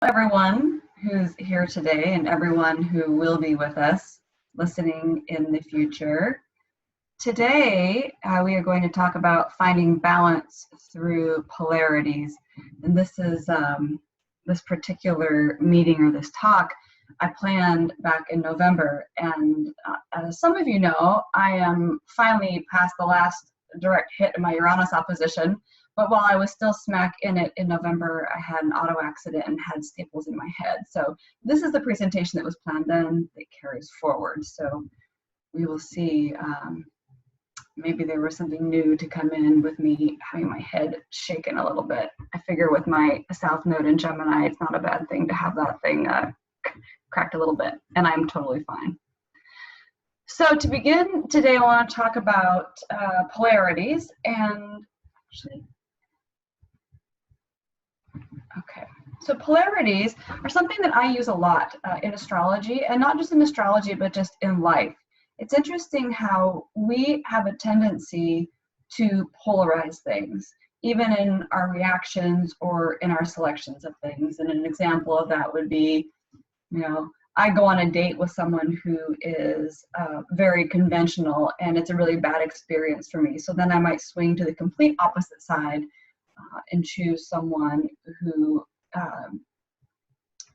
Everyone who's here today and everyone who will be with us listening in the future. Today, we are going to talk about finding balance through polarities. And this is this particular meeting or this talk I planned back in November. And as some of you know, I am finally past the last direct hit in my Uranus opposition. But while I was still smack in it in November, I had an auto accident and had staples in my head. So this is the presentation that was planned then that carries forward. So we will see. Maybe there was something new to come in with me having my head shaken a little bit. I figure with my South Node in Gemini, it's not a bad thing to have that thing cracked a little bit, and I'm totally fine. So to begin today, I want to talk about polarities and actually. Okay, so polarities are something that I use a lot in astrology, and not just in astrology, but just in life. It's interesting how we have a tendency to polarize things, even in our reactions or in our selections of things. And an example of that would be, you know, I go on a date with someone who is very conventional, and it's a really bad experience for me. So then I might swing to the complete opposite side and choose someone who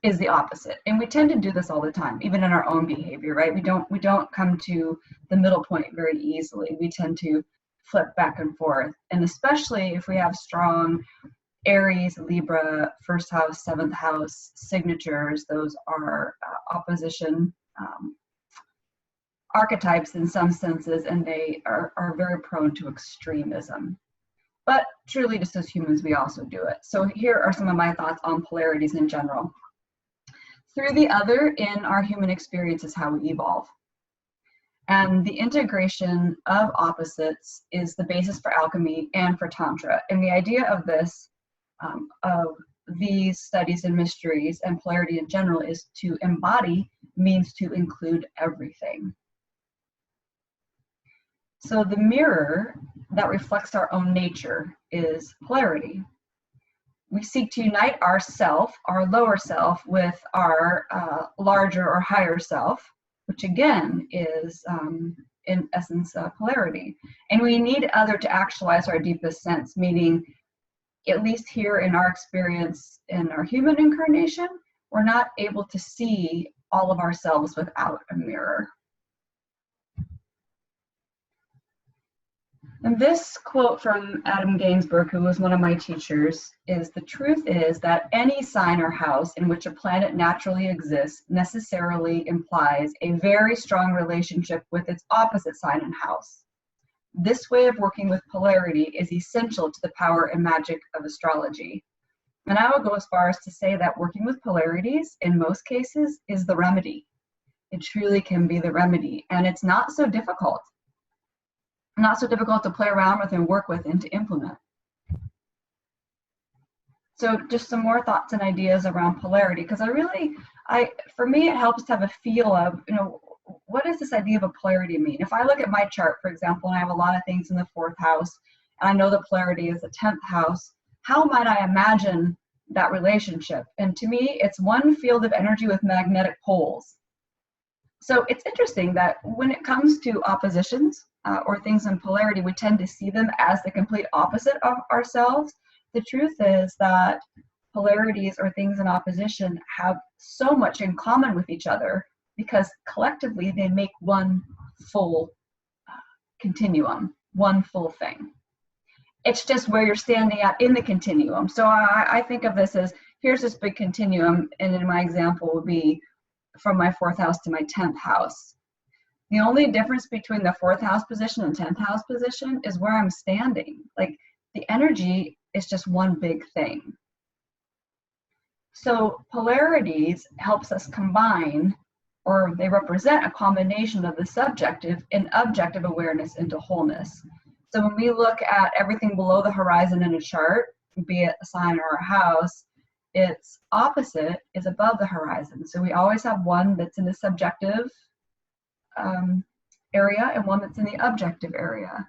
is the opposite. And we tend to do this all the time, even in our own behavior, right? We don't come to the middle point very easily. We tend to flip back and forth. And especially if we have strong Aries, Libra, first house, seventh house signatures, those are opposition archetypes in some senses, and they are very prone to extremism. But truly, just as humans, we also do it. So here are some of my thoughts on polarities in general. Through the other in our human experience is how we evolve. And the integration of opposites is the basis for alchemy and for Tantra. And the idea of this, of these studies and mysteries and polarity in general, is to embody means to include everything. So the mirror that reflects our own nature is polarity. We seek to unite our self, our lower self, with our larger or higher self, which again is in essence polarity. And we need other to actualize our deepest sense, meaning, at least here in our experience in our human incarnation, we're not able to see all of ourselves without a mirror. And this quote from Adam Gainsburg, who was one of my teachers, is, "The truth is that any sign or house in which a planet naturally exists necessarily implies a very strong relationship with its opposite sign and house. This way of working with polarity is essential to the power and magic of astrology." And I would go as far as to say that working with polarities, in most cases, is the remedy. It truly can be the remedy, and it's not so difficult. Not so difficult to play around with and work with and to implement. So just some more thoughts and ideas around polarity, because for me, it helps to have a feel of, what does this idea of a polarity mean? If I look at my chart, for example, and I have a lot of things in the 4th house, and I know the polarity is the 10th house, how might I imagine that relationship? And to me, it's one field of energy with magnetic poles. So it's interesting that when it comes to oppositions or things in polarity, we tend to see them as the complete opposite of ourselves. The truth is that polarities or things in opposition have so much in common with each other because collectively they make one full continuum, one full thing. It's just where you're standing at in the continuum. So I think of this as, here's this big continuum, and in my example would be from my 4th house to my 10th house. The only difference between the 4th house position and 10th house position is where I'm standing. Like, the energy is just one big thing. So polarities helps us combine, or they represent a combination of the subjective and objective awareness into wholeness. So when we look at everything below the horizon in a chart, be it a sign or a house, its opposite is above the horizon. So we always have one that's in the subjective area and one that's in the objective area.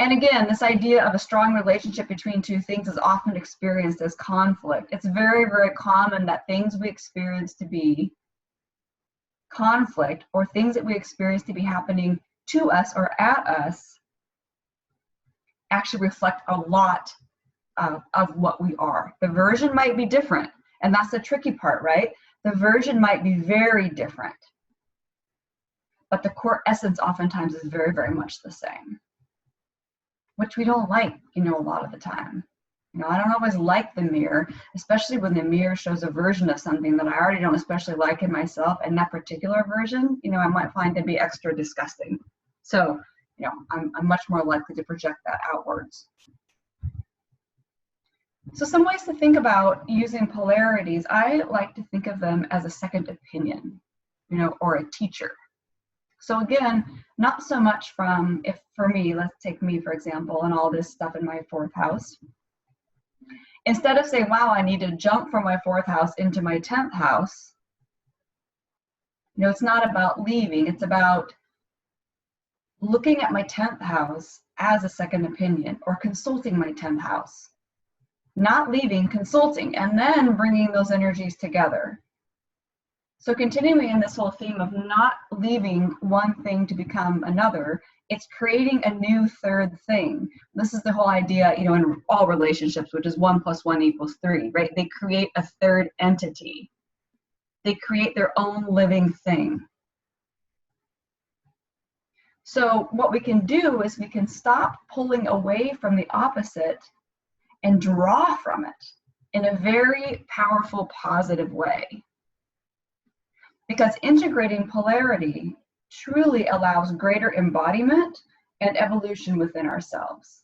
And again, this idea of a strong relationship between two things is often experienced as conflict. It's very, very common that things we experience to be conflict, or things that we experience to be happening to us or at us, actually reflect a lot of what we are. The version might be different, and that's the tricky part, right? The version might be very different, but the core essence oftentimes is very, very much the same, which we don't like, you know, a lot of the time. You know, I don't always like the mirror, especially when the mirror shows a version of something that I already don't especially like in myself, and that particular version, you know, I might find to be extra disgusting. So, you know, I'm much more likely to project that outwards. So some ways to think about using polarities, I like to think of them as a second opinion, you know, or a teacher. So again, not so much from, if for me, let's take me for example, and all this stuff in my 4th house. Instead of saying, wow, I need to jump from my 4th house into my 10th house, you know, it's not about leaving, it's about looking at my 10th house as a second opinion, or consulting my 10th house. Not leaving, consulting, and then bringing those energies together. So continuing in this whole theme of not leaving one thing to become another, it's creating a new third thing. This is the whole idea, you know, in all relationships, which is 1 + 1 = 3, right? They create a third entity. They create their own living thing. So what we can do is we can stop pulling away from the opposite and draw from it in a very powerful, positive way. Because integrating polarity truly allows greater embodiment and evolution within ourselves.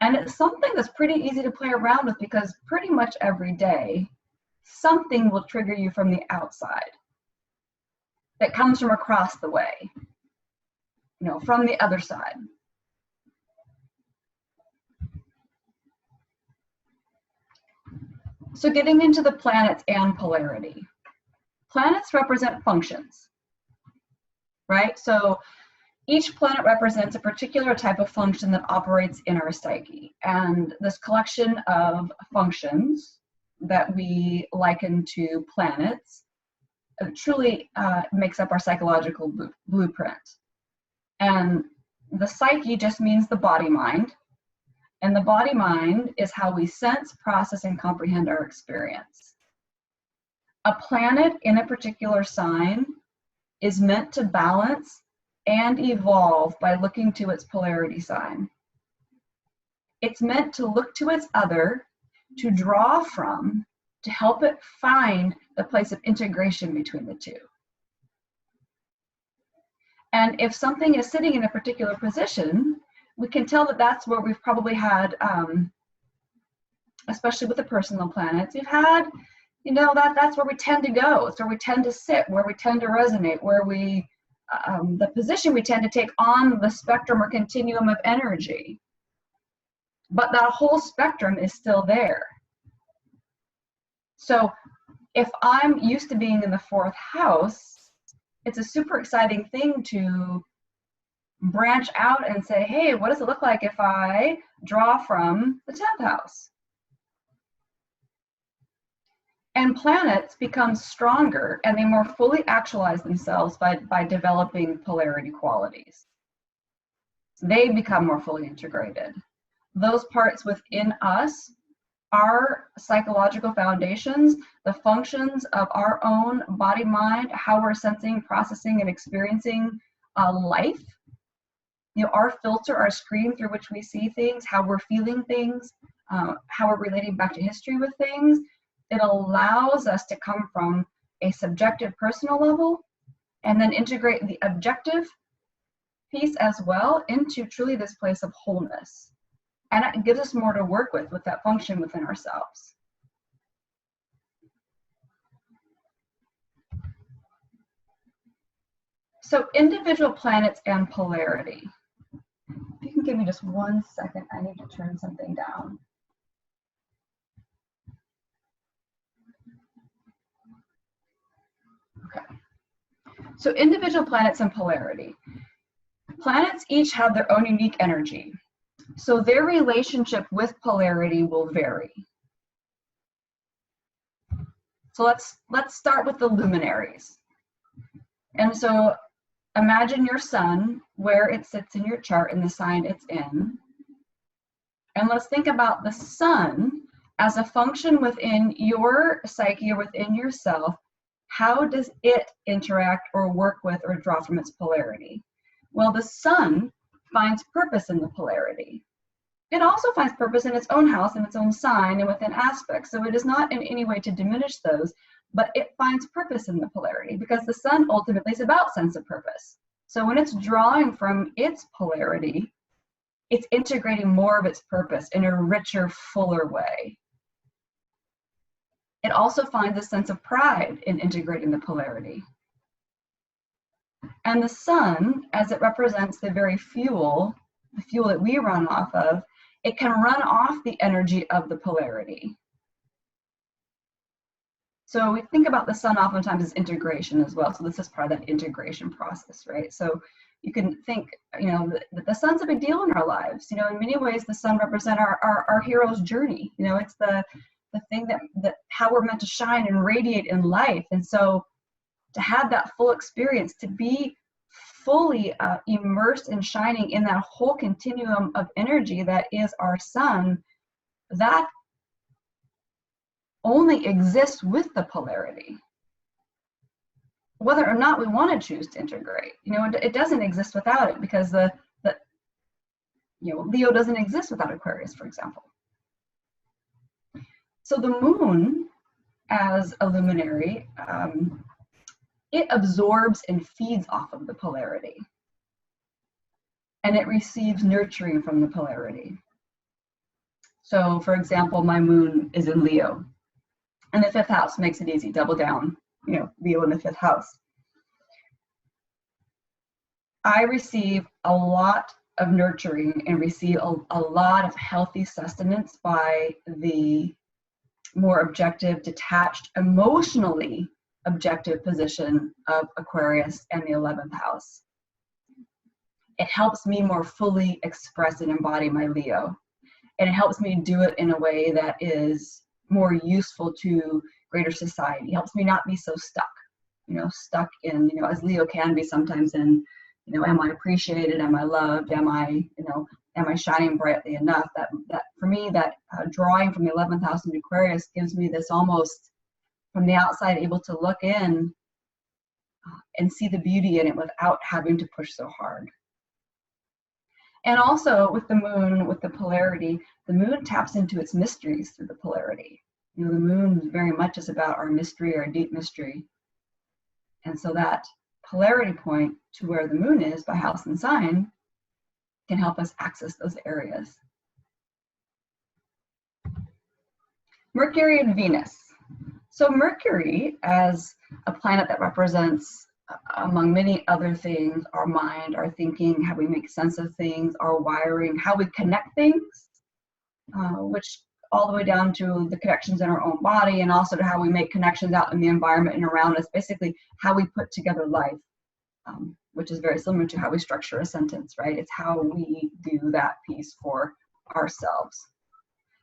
And it's something that's pretty easy to play around with, because pretty much every day, something will trigger you from the outside that comes from across the way, you know, from the other side. So getting into the planets and polarity. Planets represent functions, right? So each planet represents a particular type of function that operates in our psyche. And this collection of functions that we liken to planets truly makes up our psychological blueprint. And the psyche just means the body-mind. And the body-mind is how we sense, process, and comprehend our experience. A planet in a particular sign is meant to balance and evolve by looking to its polarity sign. It's meant to look to its other, to draw from, to help it find the place of integration between the two. And if something is sitting in a particular position, we can tell that that's where we've probably had, especially with the personal planets, we've had, you know, that's where we tend to go. It's where we tend to sit, where we tend to resonate, where we, the position we tend to take on the spectrum or continuum of energy. But that whole spectrum is still there. So if I'm used to being in the 4th house, it's a super exciting thing to branch out and say, hey, what does it look like if I draw from the 10th house? And planets become stronger and they more fully actualize themselves by developing polarity qualities. They become more fully integrated. Those parts within us, our psychological foundations, the functions of our own body, mind, how we're sensing, processing, and experiencing life, you know, our filter, our screen through which we see things, how we're feeling things, how we're relating back to history with things, it allows us to come from a subjective personal level and then integrate the objective piece as well into truly this place of wholeness. And it gives us more to work with that function within ourselves. So individual planets and polarity. If you can give me just 1 second, I need to turn something down. Okay. So individual planets and polarity. Planets each have their own unique energy, so their relationship with polarity will vary. So let's start with the luminaries. And so imagine your sun, where it sits in your chart and the sign it's in. And let's think about the sun as a function within your psyche or within yourself. How does it interact or work with or draw from its polarity? Well, the sun finds purpose in the polarity. It also finds purpose in its own house and its own sign and within aspects. So it is not in any way to diminish those, but it finds purpose in the polarity because the sun ultimately is about sense of purpose. So when it's drawing from its polarity, it's integrating more of its purpose in a richer, fuller way. It also finds a sense of pride in integrating the polarity. And the sun, as it represents the very fuel, the fuel that we run off of, it can run off the energy of the polarity. So we think about the sun oftentimes as integration as well. So this is part of that integration process, right? So you can think, you know, that the sun's a big deal in our lives. You know, in many ways, the sun represents our hero's journey. You know, it's the thing that how we're meant to shine and radiate in life. And so to have that full experience, to be fully immersed and shining in that whole continuum of energy that is our sun, that only exists with the polarity. Whether or not we want to choose to integrate, you know, it doesn't exist without it, because the you know, Leo doesn't exist without Aquarius, for example. So the moon, as a luminary, it absorbs and feeds off of the polarity, and it receives nurturing from the polarity. So, for example, my moon is in Leo, and the 5th house makes it easy, double down, you know, Leo in the 5th house. I receive a lot of nurturing and receive a lot of healthy sustenance by the more objective, detached, emotionally objective position of Aquarius and the 11th house. It helps me more fully express and embody my Leo. And it helps me do it in a way that is more useful to greater society. It helps me not be so stuck, you know, in, you know, as Leo can be sometimes in, you know, am I appreciated? Am I loved? Am I, you know, am I shining brightly enough? That for me, that drawing from the 11th house into Aquarius gives me this almost from the outside able to look in and see the beauty in it without having to push so hard. And also with the moon, with the polarity, the moon taps into its mysteries through the polarity. You know, the moon very much is about our mystery, our deep mystery. And so that polarity point to where the moon is by house and sign can help us access those areas. Mercury and Venus. So Mercury, as a planet that represents, among many other things, our mind, our thinking, how we make sense of things, our wiring, how we connect things, which all the way down to the connections in our own body, and also to how we make connections out in the environment and around us, basically how we put together life, which is very similar to how we structure a sentence, right? It's how we do that piece for ourselves.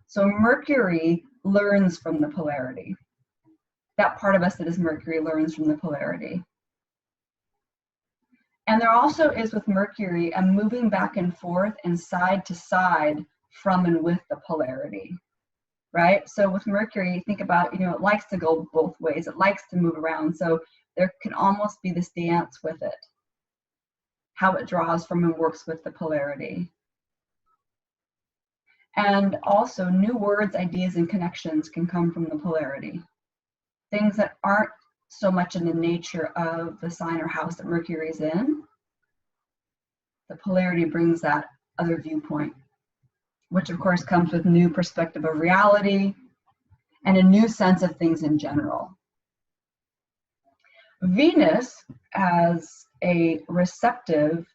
So Mercury learns from the polarity. That part of us that is Mercury learns from the polarity. And there also is with Mercury a moving back and forth and side to side from and with the polarity, right? So with Mercury, think about, you know, it likes to go both ways. It likes to move around. So there can almost be this dance with it, how it draws from and works with the polarity. And also new words, ideas, and connections can come from the polarity. Things that aren't so much in the nature of the sign or house that Mercury is in, the polarity brings that other viewpoint, which of course comes with new perspective of reality and a new sense of things in general. Venus, as a receptive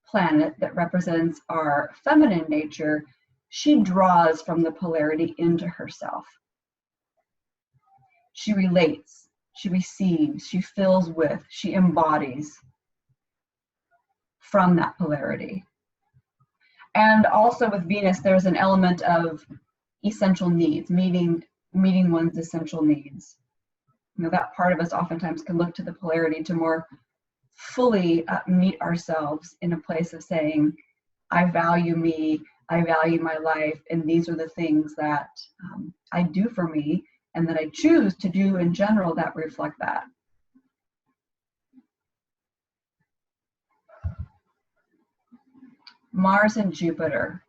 planet that represents our feminine nature, she draws from the polarity into herself. She relates, she receives, she fills with, she embodies from that polarity. And also with Venus, there's an element of essential needs, meeting one's essential needs. That part of us oftentimes can look to the polarity to more fully meet ourselves in a place of saying, I value me, I value my life, and these are the things that I do for me and that I choose to do in general that reflect that. Mars and Jupiter.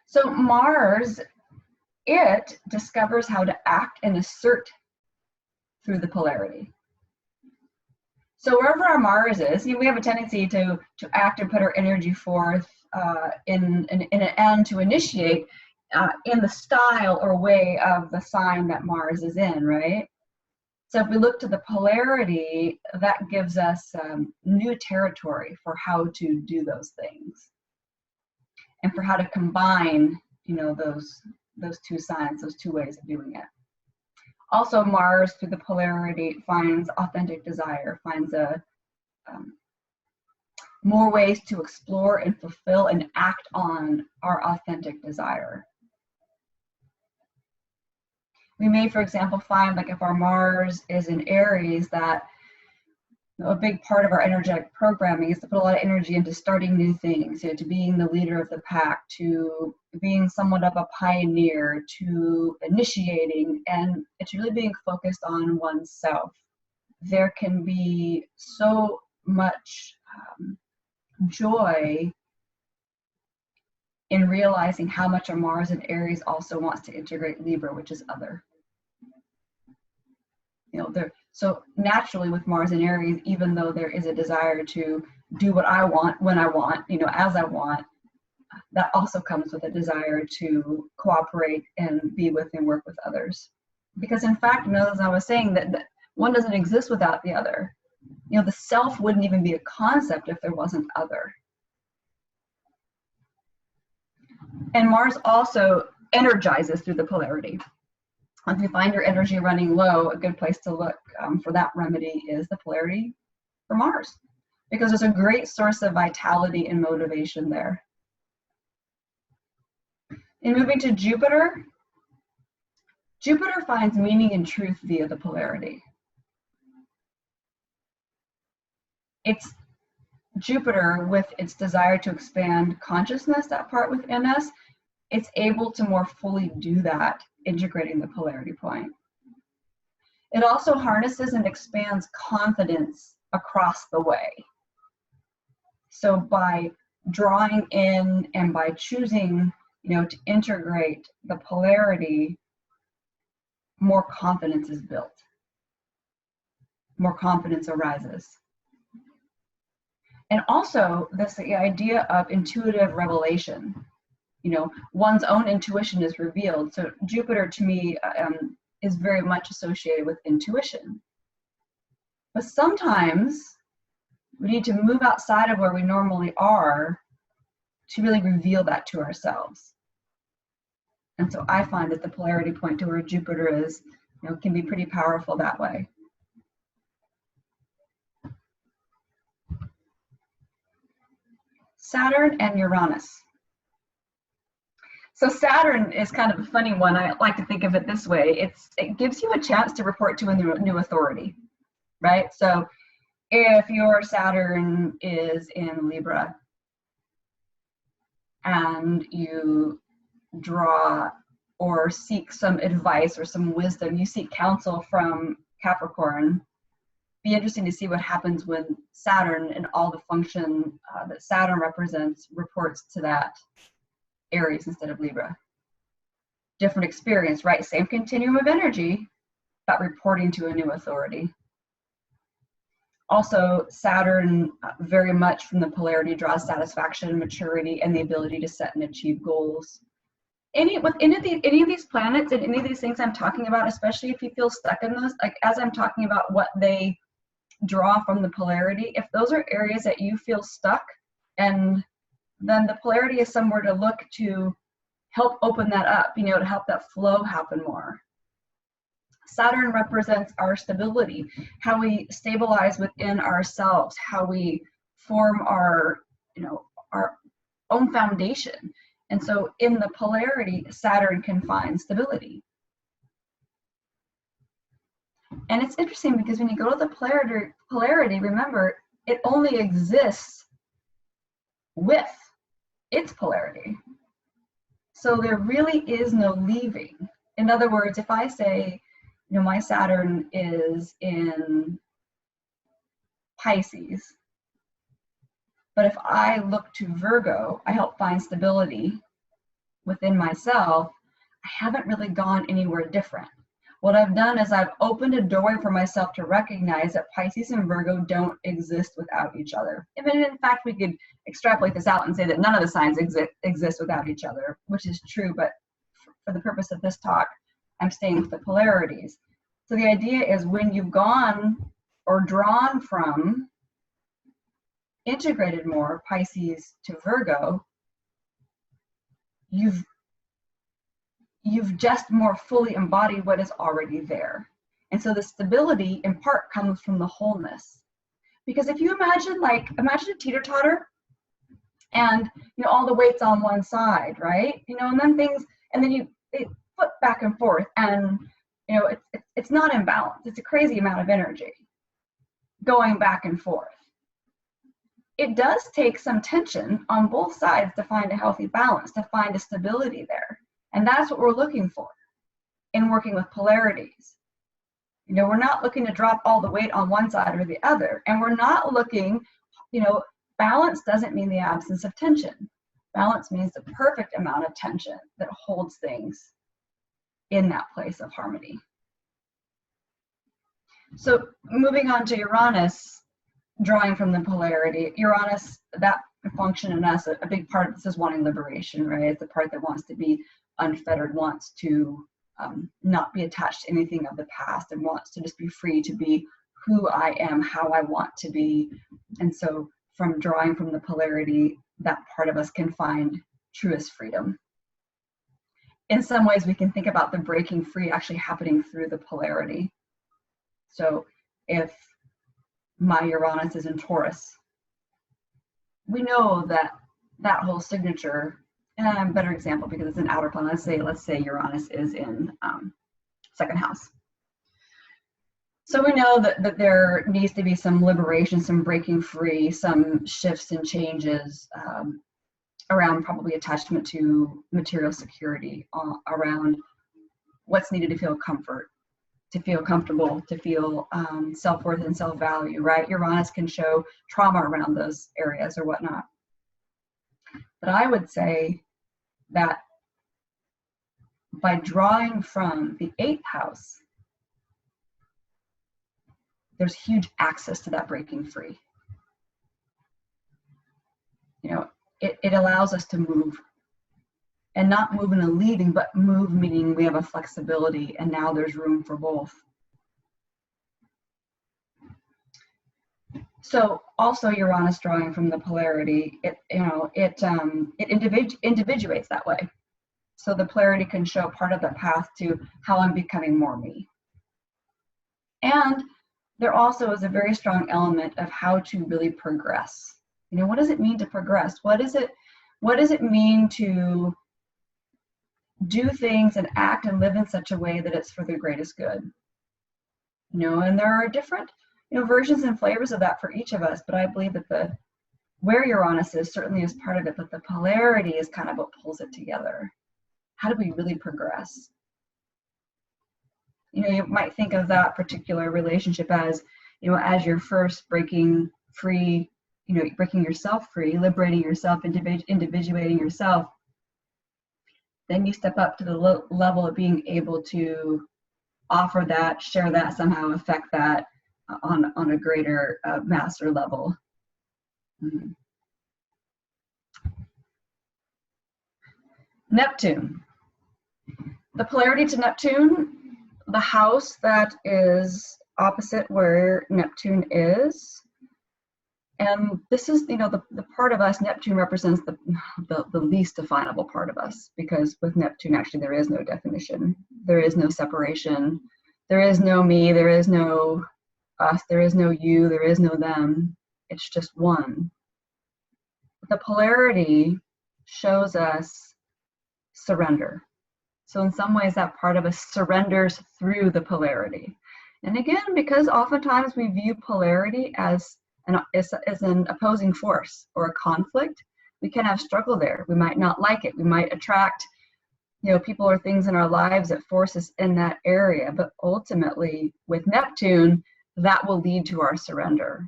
So Mars, it discovers how to act and assert through the polarity. So wherever our Mars is, we have a tendency to act and put our energy forth in an end to initiate in the style or way of the sign that Mars is in, right? So if we look to the polarity, that gives us new territory for how to do those things and for how to combine, those two signs, those two ways of doing it. Also, Mars through the polarity finds authentic desire, finds more ways to explore and fulfill and act on our authentic desire. We may, for example, find like if our Mars is in Aries, that a big part of our energetic programming is to put a lot of energy into starting new things, to being the leader of the pack, to being somewhat of a pioneer, to initiating, and it's really being focused on oneself. There can be so much joy in realizing how much our Mars in Aries also wants to integrate Libra, which is other. So naturally with Mars in Aries, even though there is a desire to do what I want, when I want, as I want, that also comes with a desire to cooperate and be with and work with others. Because in fact, as I was saying, that one doesn't exist without the other. The self wouldn't even be a concept if there wasn't other. And Mars also energizes through the polarity. If you find your energy running low, a good place to look for that remedy is the polarity for Mars, because there's a great source of vitality and motivation there. And moving to Jupiter, Jupiter finds meaning and truth via the polarity. It's Jupiter, with its desire to expand consciousness, that part within us, it's able to more fully do that, integrating the polarity point. It also harnesses and expands confidence across the way. So by drawing in and by choosing, to integrate the polarity, more confidence is built. More confidence arises. And also the idea of intuitive revelation. One's own intuition is revealed. So Jupiter to me is very much associated with intuition. But sometimes we need to move outside of where we normally are to really reveal that to ourselves. And so I find that the polarity point to where Jupiter is, can be pretty powerful that way. Saturn and Uranus. So Saturn is kind of a funny one. I like to think of it this way. It gives you a chance to report to a new authority, right? So if your Saturn is in Libra and you draw or seek some advice or some wisdom, you seek counsel from Capricorn, be interesting to see what happens when Saturn and all the function that Saturn represents reports to that Aries instead of Libra. Different experience, right? Same continuum of energy, but reporting to a new authority. Also, Saturn very much from the polarity draws satisfaction, maturity, and the ability to set and achieve goals. Any of these planets and any of these things I'm talking about, especially if you feel stuck in those, like as I'm talking about what they draw from the polarity, if those are areas that you feel stuck, and then the polarity is somewhere to look to help open that up, to help that flow happen more. Saturn represents our stability, how we stabilize within ourselves, how we form our, our own foundation. And so in the polarity, Saturn can find stability. And it's interesting because when you go to the polarity, remember, it only exists with its polarity. So there really is no leaving. In other words, if I say, my Saturn is in Pisces, but if I look to Virgo, I help find stability within myself, I haven't really gone anywhere different. What I've done is I've opened a doorway for myself to recognize that Pisces and Virgo don't exist without each other. I mean, in fact, we could extrapolate this out and say that none of the signs exist without each other, which is true, but for the purpose of this talk, I'm staying with the polarities. So the idea is when you've gone or drawn from integrated more Pisces to Virgo, you've just more fully embodied what is already there. And so the stability in part comes from the wholeness. Because if you imagine a teeter-totter and all the weights on one side, right? And then they flip back and forth, and it's not in balance. It's a crazy amount of energy going back and forth. It does take some tension on both sides to find a healthy balance, to find a stability there. And that's what we're looking for in working with polarities. We're not looking to drop all the weight on one side or the other. And we're not looking, balance doesn't mean the absence of tension. Balance means the perfect amount of tension that holds things in that place of harmony. So moving on to Uranus, drawing from the polarity, Uranus, that function in us, a big part of this is wanting liberation, right? It's the part that wants to be unfettered, wants to not be attached to anything of the past, and wants to just be free to be who I am, how I want to be. And so from drawing from the polarity, that part of us can find truest freedom. In some ways, we can think about the breaking free actually happening through the polarity. So if my Uranus is in Taurus, we know that that whole signature, and a better example because it's an outer planet, let's say Uranus is in second house. So we know that there needs to be some liberation, some breaking free, some shifts and changes around probably attachment to material security, around what's needed to feel comfort, to feel comfortable, to feel self-worth and self-value, right? Uranus can show trauma around those areas or whatnot. But I would say that by drawing from the 8th house, there's huge access to that breaking free. It allows us to move, and not move in a leaving, but move meaning we have a flexibility, and now there's room for both. So also Uranus drawing from the polarity, it individuates that way. So the polarity can show part of the path to how I'm becoming more me. And there also is a very strong element of how to really progress. What does it mean to progress? What does it mean to do things and act and live in such a way that it's for the greatest good? And there are different versions and flavors of that for each of us, but I believe that where Uranus is certainly is part of it, but the polarity is kind of what pulls it together. How do we really progress? You might think of that particular relationship as, as you're first breaking free, breaking yourself free, liberating yourself, individuating yourself. Then you step up to the level of being able to offer that, share that, somehow affect that on a greater master level. Mm-hmm. Neptune. The polarity to Neptune, the house that is opposite where Neptune is. And this is, the part of us, Neptune represents the least definable part of us, because with Neptune, actually, there is no definition. There is no separation. there is no me, there is no us, there is no you, there is no them. It's just one. The polarity shows us surrender. So in some ways that part of us surrenders through the polarity. And again, because oftentimes we view polarity as an opposing force or a conflict, we can have struggle there. We might not like it. We might attract, people or things in our lives that force us in that area. But ultimately, with Neptune, that will lead to our surrender.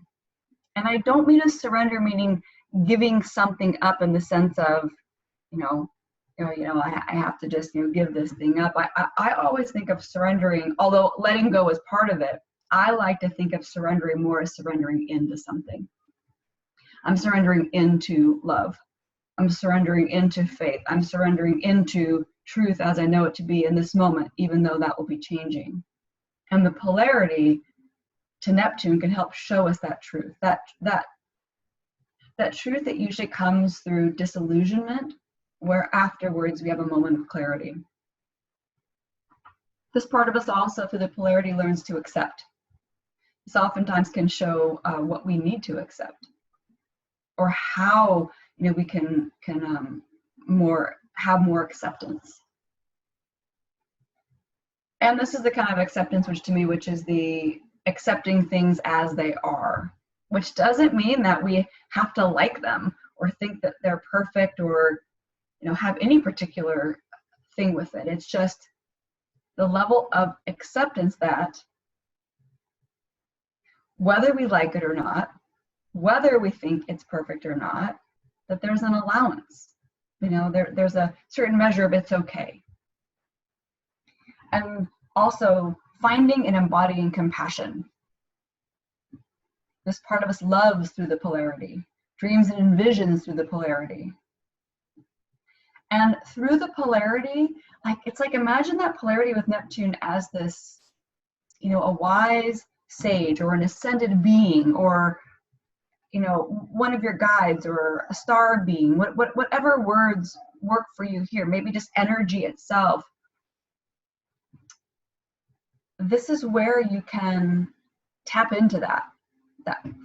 And I don't mean a surrender meaning giving something up in the sense of, I have to just, give this thing up. I always think of surrendering, although letting go is part of it. I like to think of surrendering more as surrendering into something. I'm surrendering into love. I'm surrendering into faith. I'm surrendering into truth as I know it to be in this moment, even though that will be changing. And the polarity to Neptune can help show us that truth, that truth that usually comes through disillusionment, where afterwards we have a moment of clarity. This part of us also, through the polarity, learns to accept. This oftentimes can show what we need to accept, or how we can have more acceptance. And this is the kind of acceptance which is the accepting things as they are, which doesn't mean that we have to like them or think that they're perfect or have any particular thing with it. It's just the level of acceptance that whether we like it or not, whether we think it's perfect or not, that there's an allowance. There's a certain measure of it's okay. And also finding and embodying compassion. This part of us loves through the polarity, dreams and envisions through the polarity. And through the polarity, it's like imagine that polarity with Neptune as this, a wise sage or an ascended being, or one of your guides, or a star being, whatever words work for you here, maybe just energy itself. This is where you can tap into that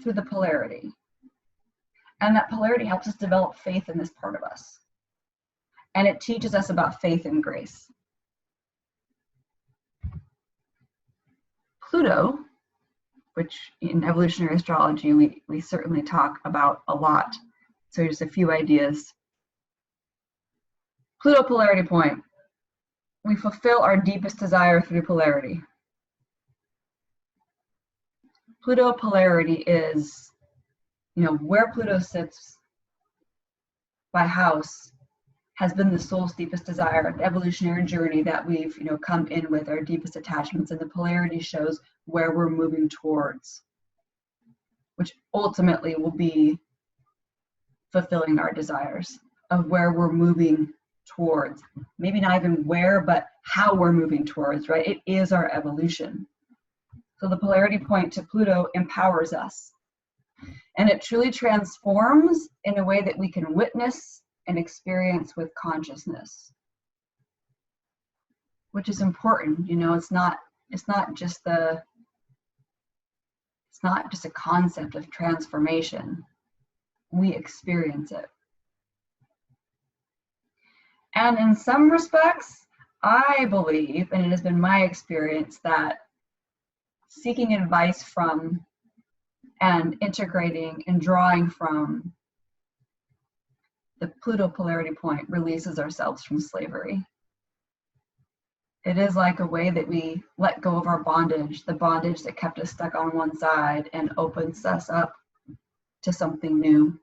through the polarity. And that polarity helps us develop faith in this part of us. And it teaches us about faith and grace. Pluto, which in evolutionary astrology we certainly talk about a lot. So just a few ideas. Pluto polarity point. We fulfill our deepest desire through polarity. Pluto polarity is, where Pluto sits by house has been the soul's deepest desire, the evolutionary journey that we've, come in with our deepest attachments, and the polarity shows where we're moving towards, which ultimately will be fulfilling our desires of where we're moving towards. Maybe not even where, but how we're moving towards, right? It is our evolution. So the polarity point to Pluto empowers us. And it truly transforms in a way that we can witness and experience with consciousness, which is important. It's not just a concept of transformation. We experience it. And in some respects, I believe, and it has been my experience, that seeking advice from and integrating and drawing from the Pluto polarity point releases ourselves from slavery. It is like a way that we let go of our bondage, the bondage that kept us stuck on one side, and opens us up to something new.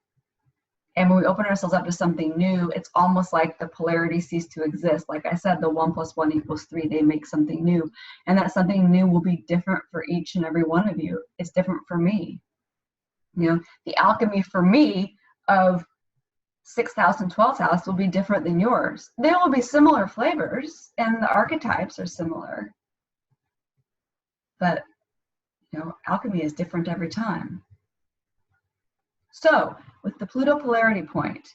And when we open ourselves up to something new, it's almost like the polarity ceased to exist. Like I said, the 1 + 1 = 3, they make something new. And that something new will be different for each and every one of you. It's different for me. The alchemy for me of 6th house and 12th house will be different than yours. There will be similar flavors, and the archetypes are similar. But, alchemy is different every time. So, with the Pluto polarity point,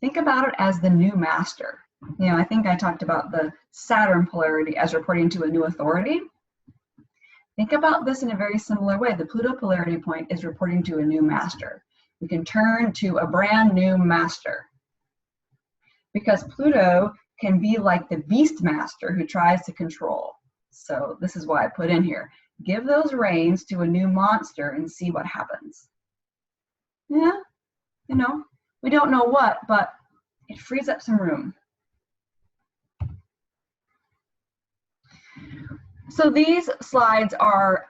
think about it as the new master. You know, I think I talked about the Saturn polarity as reporting to a new authority. Think about this in a very similar way. The Pluto polarity point is reporting to a new master. We can turn to a brand new master, because Pluto can be like the beast master who tries to control. So this is why I put in here, give those reins to a new monster and see what happens. Yeah, you know, we don't know what, but it frees up some room. So these slides are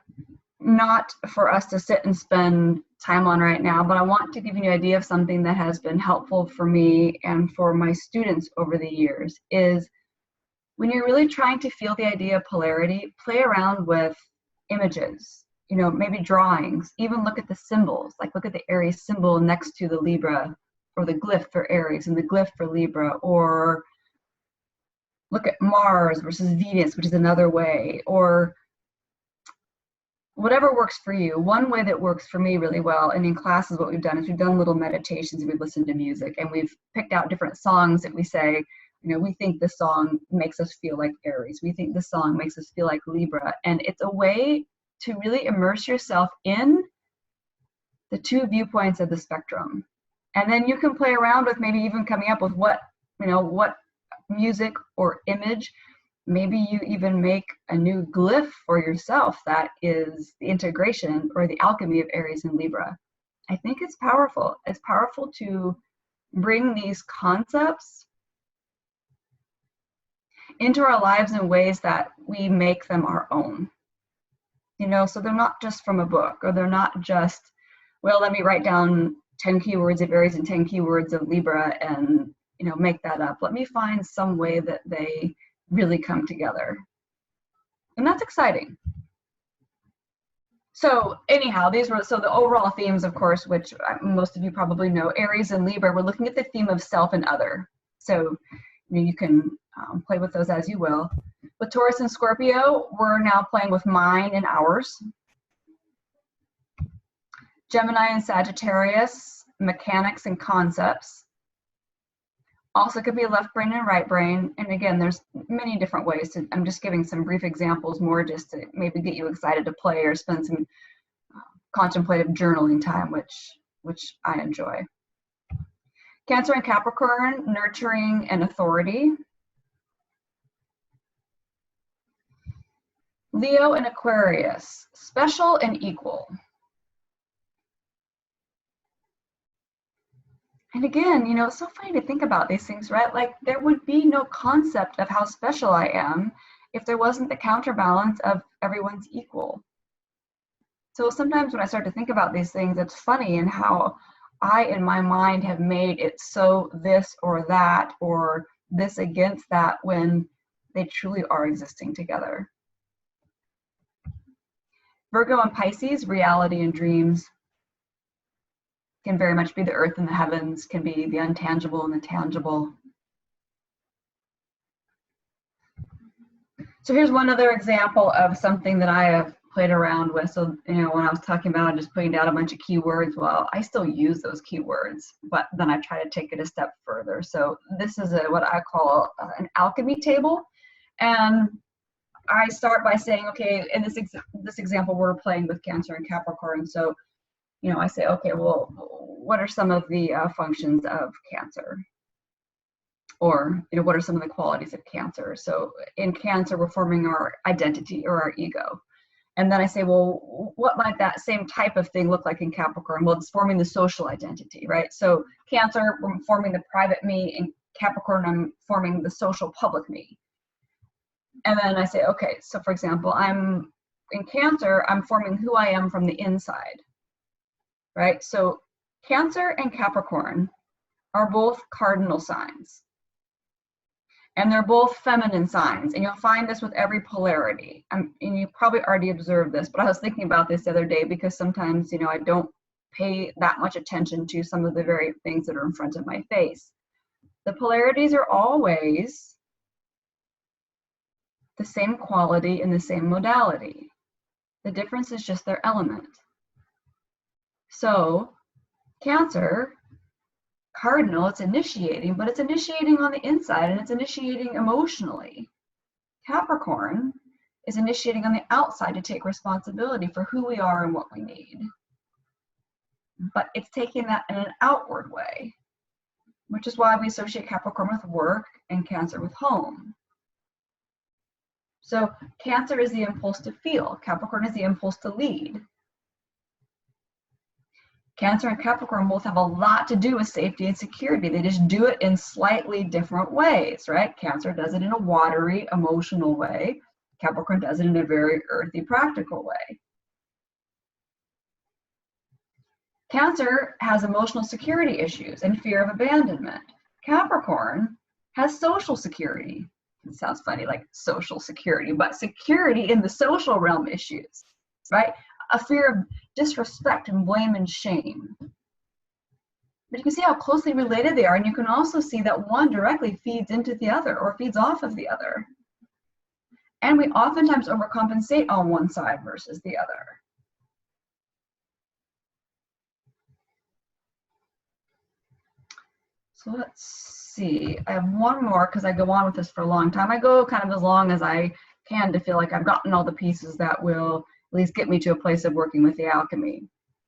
not for us to sit and spend time on right now, but I want to give you an idea of something that has been helpful for me and for my students over the years. Is when you're really trying to feel the idea of polarity, play around with images, you know, maybe drawings, even look at the symbols, like look at the Aries symbol next to the Libra, or the glyph for Aries and the glyph for Libra, or look at Mars versus Venus, which is another way, or whatever works for you. One way that works for me really well, and in classes what we've done is we've done little meditations, we've listened to music, and we've picked out different songs that we say, you know, we think this song makes us feel like Aries, we think this song makes us feel like Libra, and it's a way to really immerse yourself in the two viewpoints of the spectrum. And then you can play around with maybe even coming up with what, you know, what music or image. Maybe you even make a new glyph for yourself that is the integration or the alchemy of Aries and Libra. I think it's powerful. It's powerful to bring these concepts into our lives in ways that we make them our own. You know, so they're not just from a book, or they're not just, well, let me write down 10 keywords of Aries and 10 keywords of Libra and, you know, make that up. Let me find some way that they really come together. And that's exciting. So anyhow, these were, so the overall themes, of course, which most of you probably know, Aries and Libra, we're looking at the theme of self and other. So you can play with those as you will. With Taurus and Scorpio, we're now playing with mine and ours. Gemini and Sagittarius, mechanics and concepts. Also could be left brain and right brain. And again, there's many different ways to, I'm just giving some brief examples more just to maybe get you excited to play or spend some contemplative journaling time, which I enjoy. Cancer and Capricorn, nurturing and authority. Leo and Aquarius, special and equal. And again, you know, it's so funny to think about these things, right? Like there would be no concept of how special I am if there wasn't the counterbalance of everyone's equal. So sometimes when I start to think about these things, it's funny in how I, in my mind, have made it so this or that or this against that when they truly are existing together. Virgo and Pisces, reality and dreams. Can very much be the earth and the heavens, can be the untangible and the tangible. So here's one other example of something that I have played around with. So, you know, when I was talking about just putting down a bunch of keywords, well, I still use those keywords, but then I try to take it a step further. So this is what I call an alchemy table. And I start by saying, okay, in this example, we're playing with Cancer and Capricorn. So, you know, I say, okay, well, what are some of the functions of Cancer? Or, you know, what are some of the qualities of Cancer? So in Cancer, we're forming our identity or our ego. And then I say, well, what might that same type of thing look like in Capricorn? Well, it's forming the social identity, right? So Cancer, we're forming the private me, and Capricorn, I'm forming the social public me. And then I say, okay, so for example, I'm in Cancer, I'm forming who I am from the inside. Right? So Cancer and Capricorn are both cardinal signs. And they're both feminine signs. And you'll find this with every polarity. And you probably already observed this, but I was thinking about this the other day because sometimes, you know, I don't pay that much attention to some of the very things that are in front of my face. The polarities are always the same quality and the same modality. The difference is just their element. So Cancer, cardinal, it's initiating, but it's initiating on the inside and it's initiating emotionally. Capricorn is initiating on the outside to take responsibility for who we are and what we need. But it's taking that in an outward way, which is why we associate Capricorn with work and Cancer with home. So Cancer is the impulse to feel. Capricorn is the impulse to lead. Cancer and Capricorn both have a lot to do with safety and security. They just do it in slightly different ways, right? Cancer does it in a watery, emotional way. Capricorn does it in a very earthy, practical way. Cancer has emotional security issues and fear of abandonment. Capricorn has social security. It sounds funny, like social security, but security in the social realm issues, right? A fear of disrespect and blame and shame. But you can see how closely related they are, and you can also see that one directly feeds into the other or feeds off of the other. And we oftentimes overcompensate on one side versus the other. So let's see, I have one more because I go on with this for a long time. I go kind of as long as I can to feel like I've gotten all the pieces that will at least get me to a place of working with the alchemy.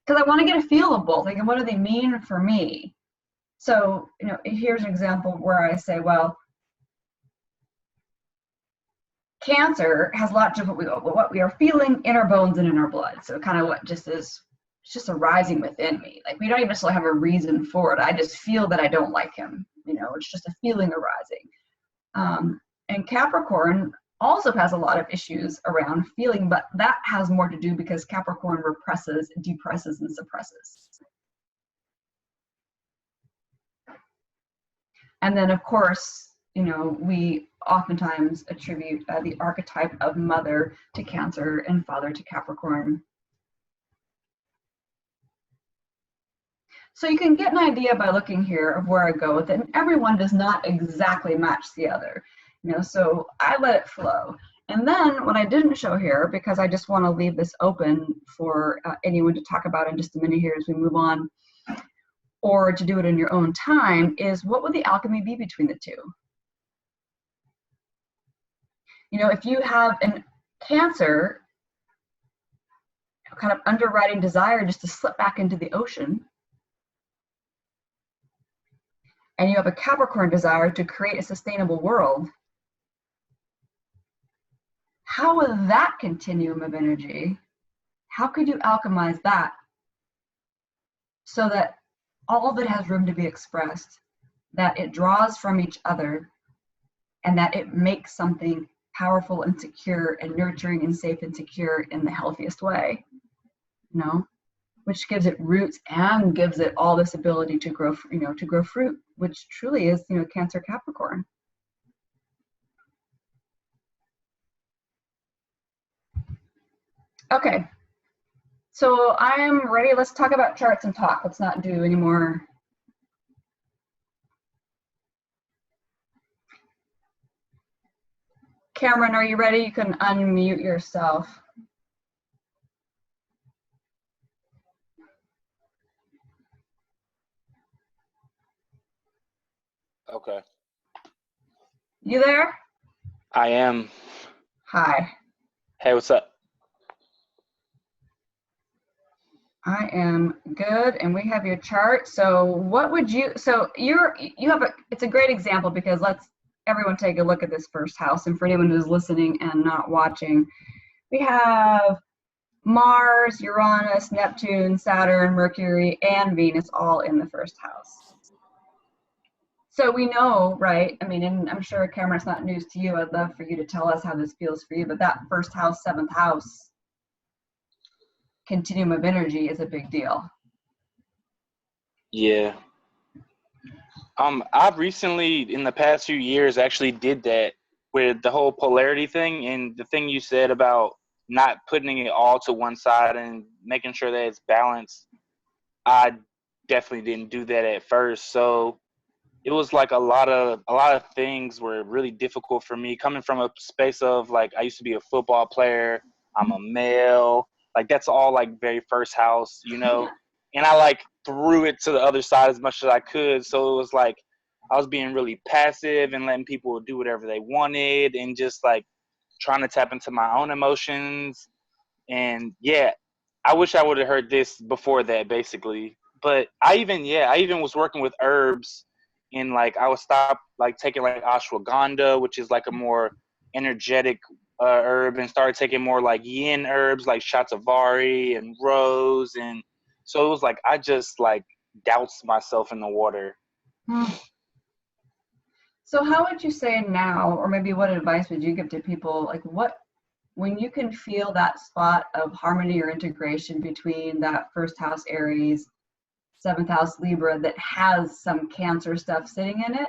Because I want to get a feel of both, like, what do they mean for me? So, you know, here's an example where I say, well, Cancer has a lot to do with what we are feeling in our bones and in our blood. So kind of what just is, it's just arising within me. Like, we don't even necessarily have a reason for it. I just feel that I don't like him. You know, it's just a feeling arising. And Capricorn also has a lot of issues around feeling, but that has more to do because Capricorn represses, depresses, and suppresses. And then, of course, you know, we oftentimes attribute the archetype of mother to Cancer and father to Capricorn. So you can get an idea by looking here of where I go with it, and everyone does not exactly match the other. You know, so I let it flow. And then what I didn't show here, because I just want to leave this open for anyone to talk about in just a minute here as we move on, or to do it in your own time, is what would the alchemy be between the two? You know, if you have an Cancer kind of underwriting desire just to slip back into the ocean, and you have a Capricorn desire to create a sustainable world, how would that continuum of energy, how could you alchemize that so that all of it has room to be expressed, that it draws from each other, and that it makes something powerful and secure and nurturing and safe and secure in the healthiest way, you know, which gives it roots and gives it all this ability to grow, you know, to grow fruit, which truly is, you know, Cancer Capricorn. Okay, so I'm ready. Let's talk about charts and talk. Let's not do any more. Cameron, are you ready? You can unmute yourself. Okay. You there? I am. Hi. Hey, what's up? I am good, and we have your chart. So what would you, so you have a, it's a great example because let's everyone take a look at this first house. And for anyone who's listening and not watching, we have Mars, Uranus, Neptune, Saturn, Mercury, and Venus all in the first house. So we know, right? I mean, and I'm sure Cameron, it's not news to you. I'd love for you to tell us how this feels for you, but that first house, seventh house continuum of energy is a big deal. Yeah. I've recently, in the past few years, actually did that with the whole polarity thing, and the thing you said about not putting it all to one side and making sure that it's balanced. I definitely didn't do that at first, so it was like a lot of things were really difficult for me coming from a space of, like, I used to be a football player. I'm a male. Like, that's all like very first house, you know? And I like threw it to the other side as much as I could. So it was like I was being really passive and letting people do whatever they wanted and just like trying to tap into my own emotions. And yeah, I wish I would have heard this before that, basically. But I even was working with herbs, and like I would stop like taking like ashwagandha, which is like a more energetic herb, and started taking more like yin herbs like shatavari and rose. And so it was like I just like doused myself in the water. Hmm. So how would you say now, or maybe what advice would you give to people, like when you can feel that spot of harmony or integration between that first house Aries, seventh house Libra that has some Cancer stuff sitting in it?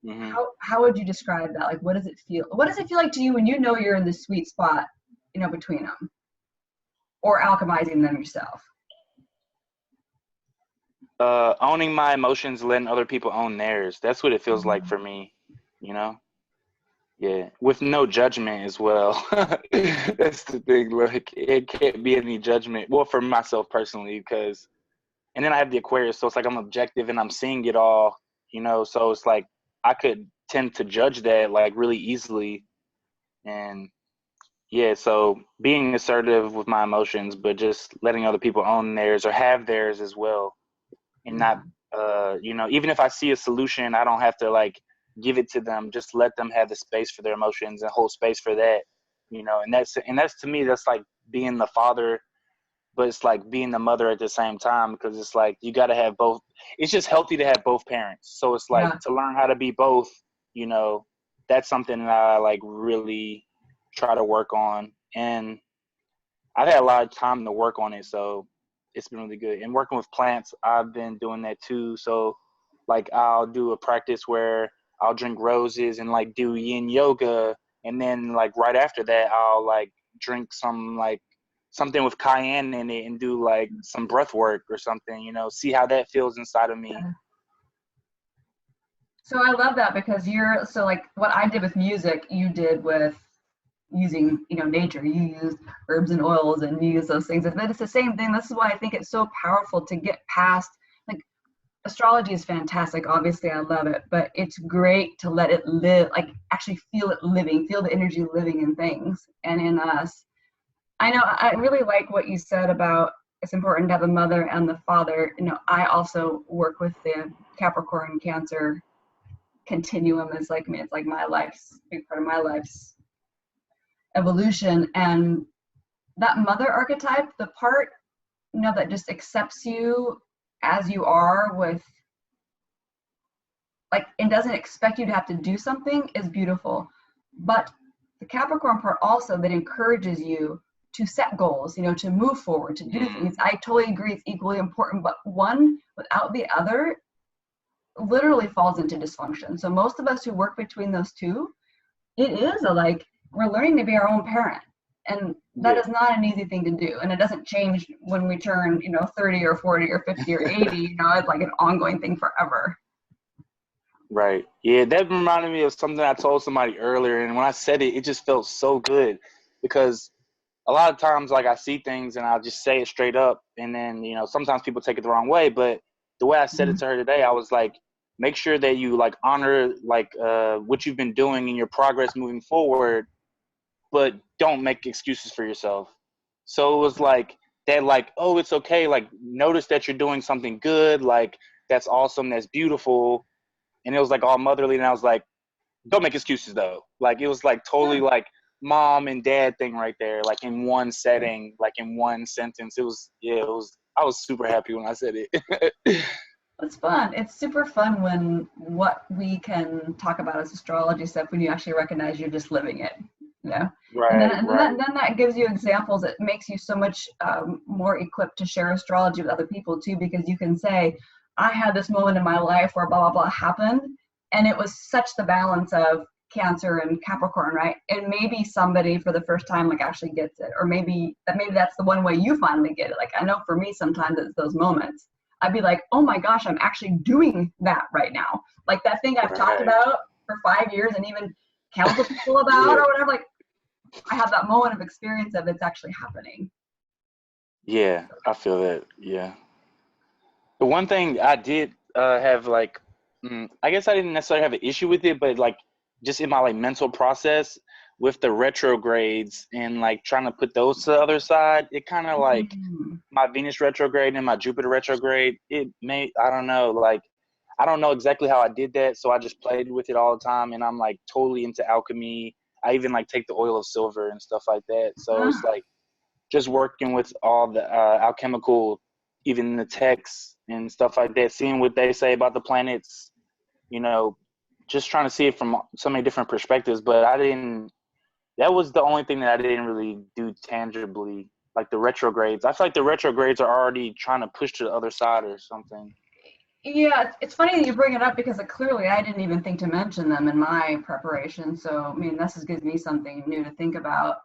Mm-hmm. How would you describe that? Like, what does it feel? What does it feel like to you when you know you're in the sweet spot, between them, or alchemizing them yourself? Owning my emotions, letting other people own theirs. That's what it feels like for me, you know? Yeah, with no judgment as well. That's the thing. Like, it can't be any judgment. Well, for myself personally, because, and then I have the Aquarius, so it's like I'm objective and I'm seeing it all, so it's like I could tend to judge that like really easily. And yeah, so being assertive with my emotions, but just letting other people own theirs or have theirs as well. And not, even if I see a solution, I don't have to like give it to them. Just let them have the space for their emotions and hold space for that, and that's to me, that's like being the father, but it's like being the mother at the same time, because it's like you got to have both. It's just healthy to have both parents. So it's like Yeah. to learn how to be both, that's something that I like really try to work on. And I've had a lot of time to work on it, so it's been really good. And working with plants, I've been doing that too. So like I'll do a practice where I'll drink roses and like do yin yoga, and then like right after that I'll like drink some like something with cayenne in it and do like some breath work or something, see how that feels inside of me. So I love that, because so like what I did with music, you did with using, nature. You used herbs and oils and you use those things. And it's the same thing. This is why I think it's so powerful to get past, like, astrology is fantastic. Obviously, I love it, but it's great to let it live, like actually feel it living, feel the energy living in things and in us. I know I really like what you said about it's important to have a mother and the father. I also work with the Capricorn Cancer continuum. It's like me, it's like my life's big part of my life's evolution. And that mother archetype, the part, that just accepts you as you are, with like, and doesn't expect you to have to do something, is beautiful. But the Capricorn part also, that encourages you to set goals, to move forward, to do things. I totally agree, it's equally important, but one without the other literally falls into dysfunction. So most of us who work between those two, it is we're learning to be our own parent. And that is not an easy thing to do. And it doesn't change when we turn, 30 or 40 or 50 or 80, it's like an ongoing thing forever. Right. Yeah, that reminded me of something I told somebody earlier. And when I said it, it just felt so good, because a lot of times, like, I see things and I'll just say it straight up. And then, sometimes people take it the wrong way. But the way I said it to her today, I was like, make sure that you like honor like what you've been doing in your progress moving forward, but don't make excuses for yourself. So it was like that, like, oh, it's okay. Like, notice that you're doing something good. Like, that's awesome. That's beautiful. And it was like all motherly. And I was like, don't make excuses though. Like, it was like totally like mom and dad thing right there. Like in one setting, like in one sentence. I was super happy when I said it. It's fun. It's super fun when what we can talk about as astrology stuff, when you actually recognize you're just living it, Right, then that gives you examples. It makes you so much more equipped to share astrology with other people too, because you can say, I had this moment in my life where blah, blah, blah happened, and it was such the balance of Cancer and Capricorn, right? And maybe somebody for the first time like actually gets it, or maybe that's the one way you finally get it. Like, I know for me sometimes it's those moments. I'd be like, oh my gosh, I'm actually doing that right now. Like that thing I've talked about for 5 years and even counsel people about or whatever, like I have that moment of experience of it's actually happening. Yeah, I feel that. Yeah. The one thing I did have like, I guess I didn't necessarily have an issue with it, but like just in my like mental process with the retrogrades and like trying to put those to the other side, it kind of like Mm. my Venus retrograde and my Jupiter retrograde, it made, I don't know, like I don't know exactly how I did that, so I just played with it all the time, and I'm like totally into alchemy. I even like take the oil of silver and stuff like that. So it's Ah, like just working with all the alchemical, even the texts and stuff like that, seeing what they say about the planets, you know, just trying to see it from so many different perspectives. But I didn't, that was the only thing that I didn't really do tangibly, like the retrogrades. I feel like the retrogrades are already trying to push to the other side or something. yeah, it's funny that you bring it up because clearly I didn't even think to mention them in my preparation. So, I mean, this just gives me something new to think about.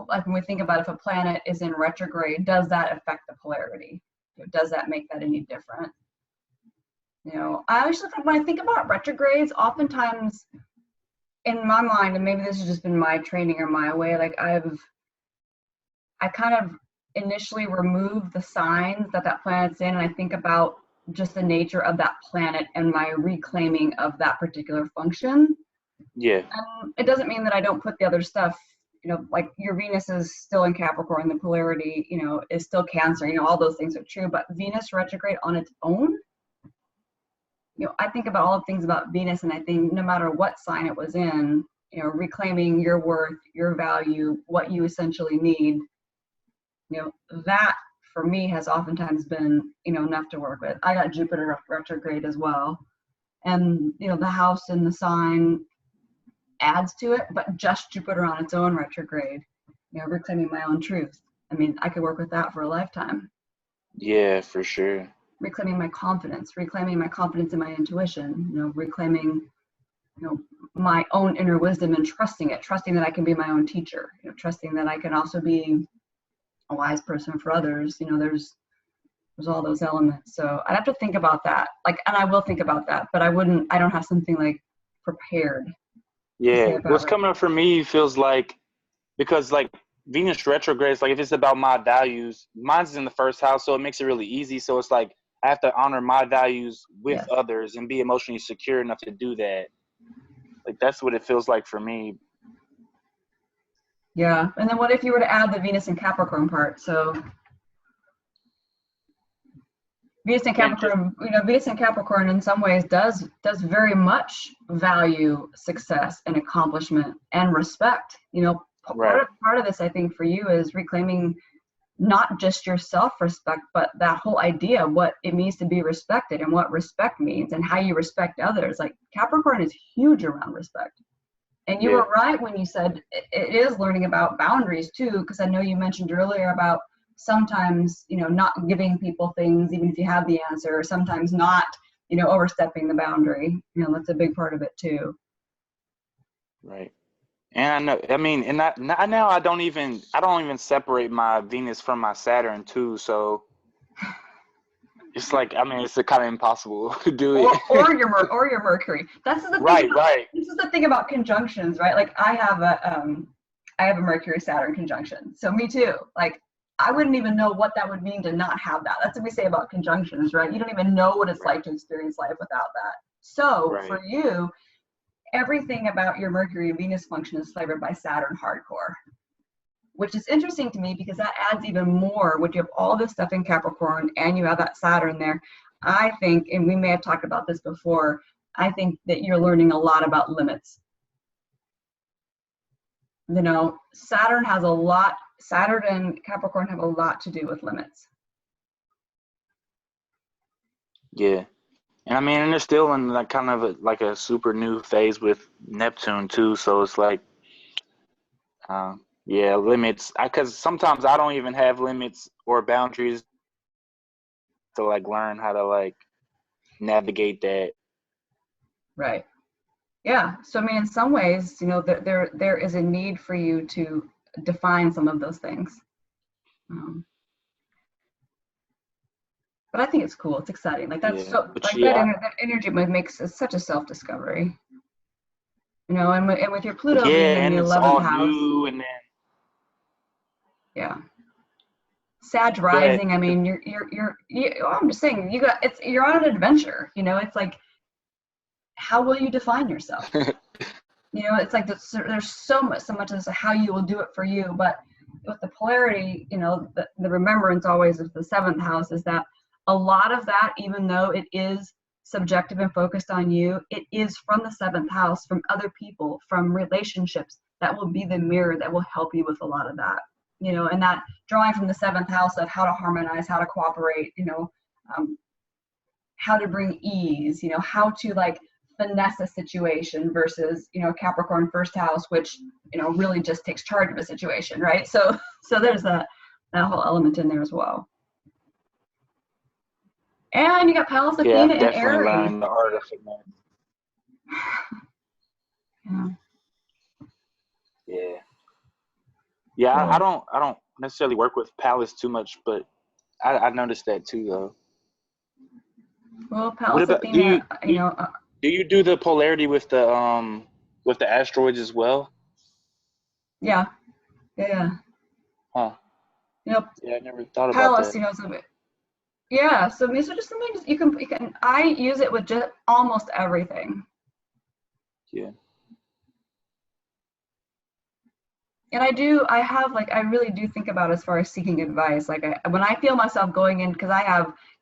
Like when we think about if a planet is in retrograde, does that affect the polarity? Does that make that any different? I actually, when I think about retrogrades, oftentimes in my mind, and maybe this has just been my training or my way, like I kind of initially remove the signs that planet's in, and I think about just the nature of that planet and my reclaiming of that particular function. Yeah. It doesn't mean that I don't put the other stuff, like your Venus is still in Capricorn, the polarity, is still Cancer, all those things are true, but Venus retrograde on its own, I think about all the things about Venus, and I think no matter what sign it was in, reclaiming your worth, your value, what you essentially need, that for me has oftentimes been, enough to work with. I got Jupiter retrograde as well. And, the house and the sign adds to it, but just Jupiter on its own retrograde, reclaiming my own truth. I mean, I could work with that for a lifetime. Yeah, for sure. Reclaiming my confidence in my intuition, reclaiming, my own inner wisdom and trusting that I can be my own teacher, trusting that I can also be a wise person for others. There's all those elements. So I'd have to think about that. And I will think about that, but I don't have something like prepared to say Yeah. about What's it. coming up for me feels like, because like Venus retrogrades, like if it's about my values, mine's in the first house, so it makes it really easy. So it's like I have to honor my values with Yes. others and be emotionally secure enough to do that. Like that's what it feels like for me. Yeah. And then what if you were to add the Venus and Capricorn part? So Venus and And just Capricorn, Venus and Capricorn in some ways does very much value success and accomplishment and respect. right. Part of this, I think, for you is reclaiming not just your self-respect, but that whole idea of what it means to be respected and what respect means and how you respect others. Like Capricorn is huge around respect. And you Yeah. were right when you said it is learning about boundaries too, because I know you mentioned earlier about sometimes, not giving people things, even if you have the answer, or sometimes not, overstepping the boundary. That's a big part of it too. Right. And I know, I mean, and now I don't even separate my Venus from my Saturn too. So it's like, I mean, it's kind of impossible to do it. Or your Mercury. That's the thing. Right. Right. This is the thing about conjunctions, right? Like I have a Mercury Saturn conjunction. So me too. Like I wouldn't even know what that would mean to not have that. That's what we say about conjunctions, right? You don't even know what it's like to experience life without that. So Right. for you, everything about your Mercury and Venus function is flavored by Saturn hardcore, which is interesting to me because that adds even more when you have all this stuff in Capricorn and you have that Saturn there. I think, and we may have talked about this before, I think that you're learning a lot about limits. Saturn and Capricorn have a lot to do with limits. Yeah. And I mean, and they're still in like kind of like a super new phase with Neptune too. So it's like, yeah, limits. Because sometimes I don't even have limits or boundaries to like learn how to like navigate that. Right. Yeah. So I mean, in some ways, there is a need for you to define some of those things. But I think it's cool. It's exciting. Like that's Yeah. so But like yeah, that energy makes it such a self-discovery. And with your Pluto being yeah, in the and it's 11th all house, new, and then yeah. Sag rising, I mean, I'm just saying, you're on an adventure, you know, it's like, how will you define yourself? You know, it's like there's so much as to how you will do it for you. But with the polarity, you know, the remembrance always of the seventh house is that a lot of that, even though it is subjective and focused on you, it is from the seventh house, from other people, from relationships that will be the mirror that will help you with a lot of that. You know, and that drawing from the seventh house of how to harmonize, how to cooperate, you know, how to bring ease, you know, how to like finesse a situation versus, you know, Capricorn first house, which, you know, really just takes charge of a situation, right? So there's that whole element in there as well. And you got Pallas Yeah, Athena I've and definitely Aries. learned the art of it. Yeah. Cool. I don't necessarily work with Pallas too much, but I noticed that too, though. Well, Pallas Athena, do you do the polarity with the asteroids as well? Yeah. Huh. Yep. Yeah, I never thought Pallas, about that. you know, so these are just something you can. I use it with just almost everything. Yeah. And I really do think about as far as seeking advice. Like when I feel myself going in, because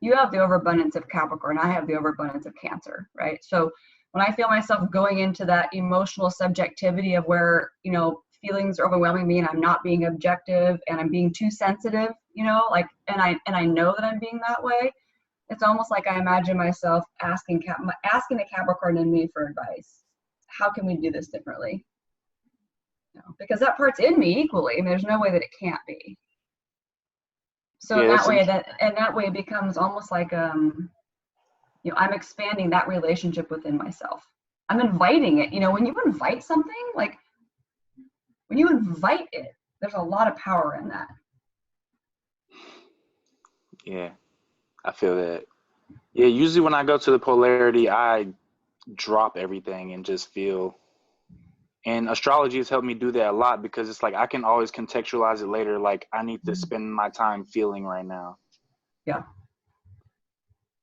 you have the overabundance of Capricorn, I have the overabundance of Cancer, right? So when I feel myself going into that emotional subjectivity of where, you know, feelings are overwhelming me and I'm not being objective and I'm being too sensitive, you know, like, and I know that I'm being that way, it's almost like I imagine myself asking the Capricorn in me for advice. How can we do this differently? Because that part's in me equally. I mean, there's no way that it can't be. So yeah, that way it becomes almost like you know, I'm expanding that relationship within myself. I'm inviting it. You know, when you invite something, like when you invite it, there's a lot of power in that. Yeah, I feel that. Yeah, usually when I go to the polarity, I drop everything and just feel. And astrology has helped me do that a lot because it's like I can always contextualize it later. Like I need to spend my time feeling right now. Yeah.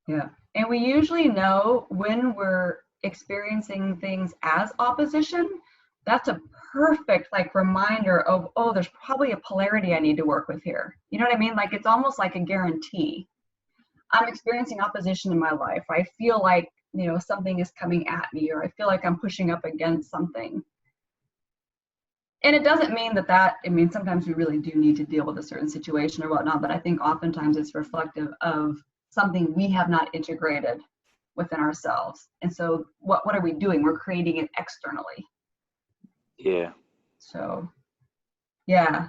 And we usually know when we're experiencing things as opposition. That's a perfect like reminder of, oh, there's probably a polarity I need to work with here. You know what I mean? Like it's almost like a guarantee. I'm experiencing opposition in my life. I feel like, you know, something is coming at me, or I feel like I'm pushing up against something. And it doesn't mean sometimes we really do need to deal with a certain situation or whatnot, but I think oftentimes it's reflective of something we have not integrated within ourselves. And so what are we doing? We're creating it externally. Yeah. So, yeah.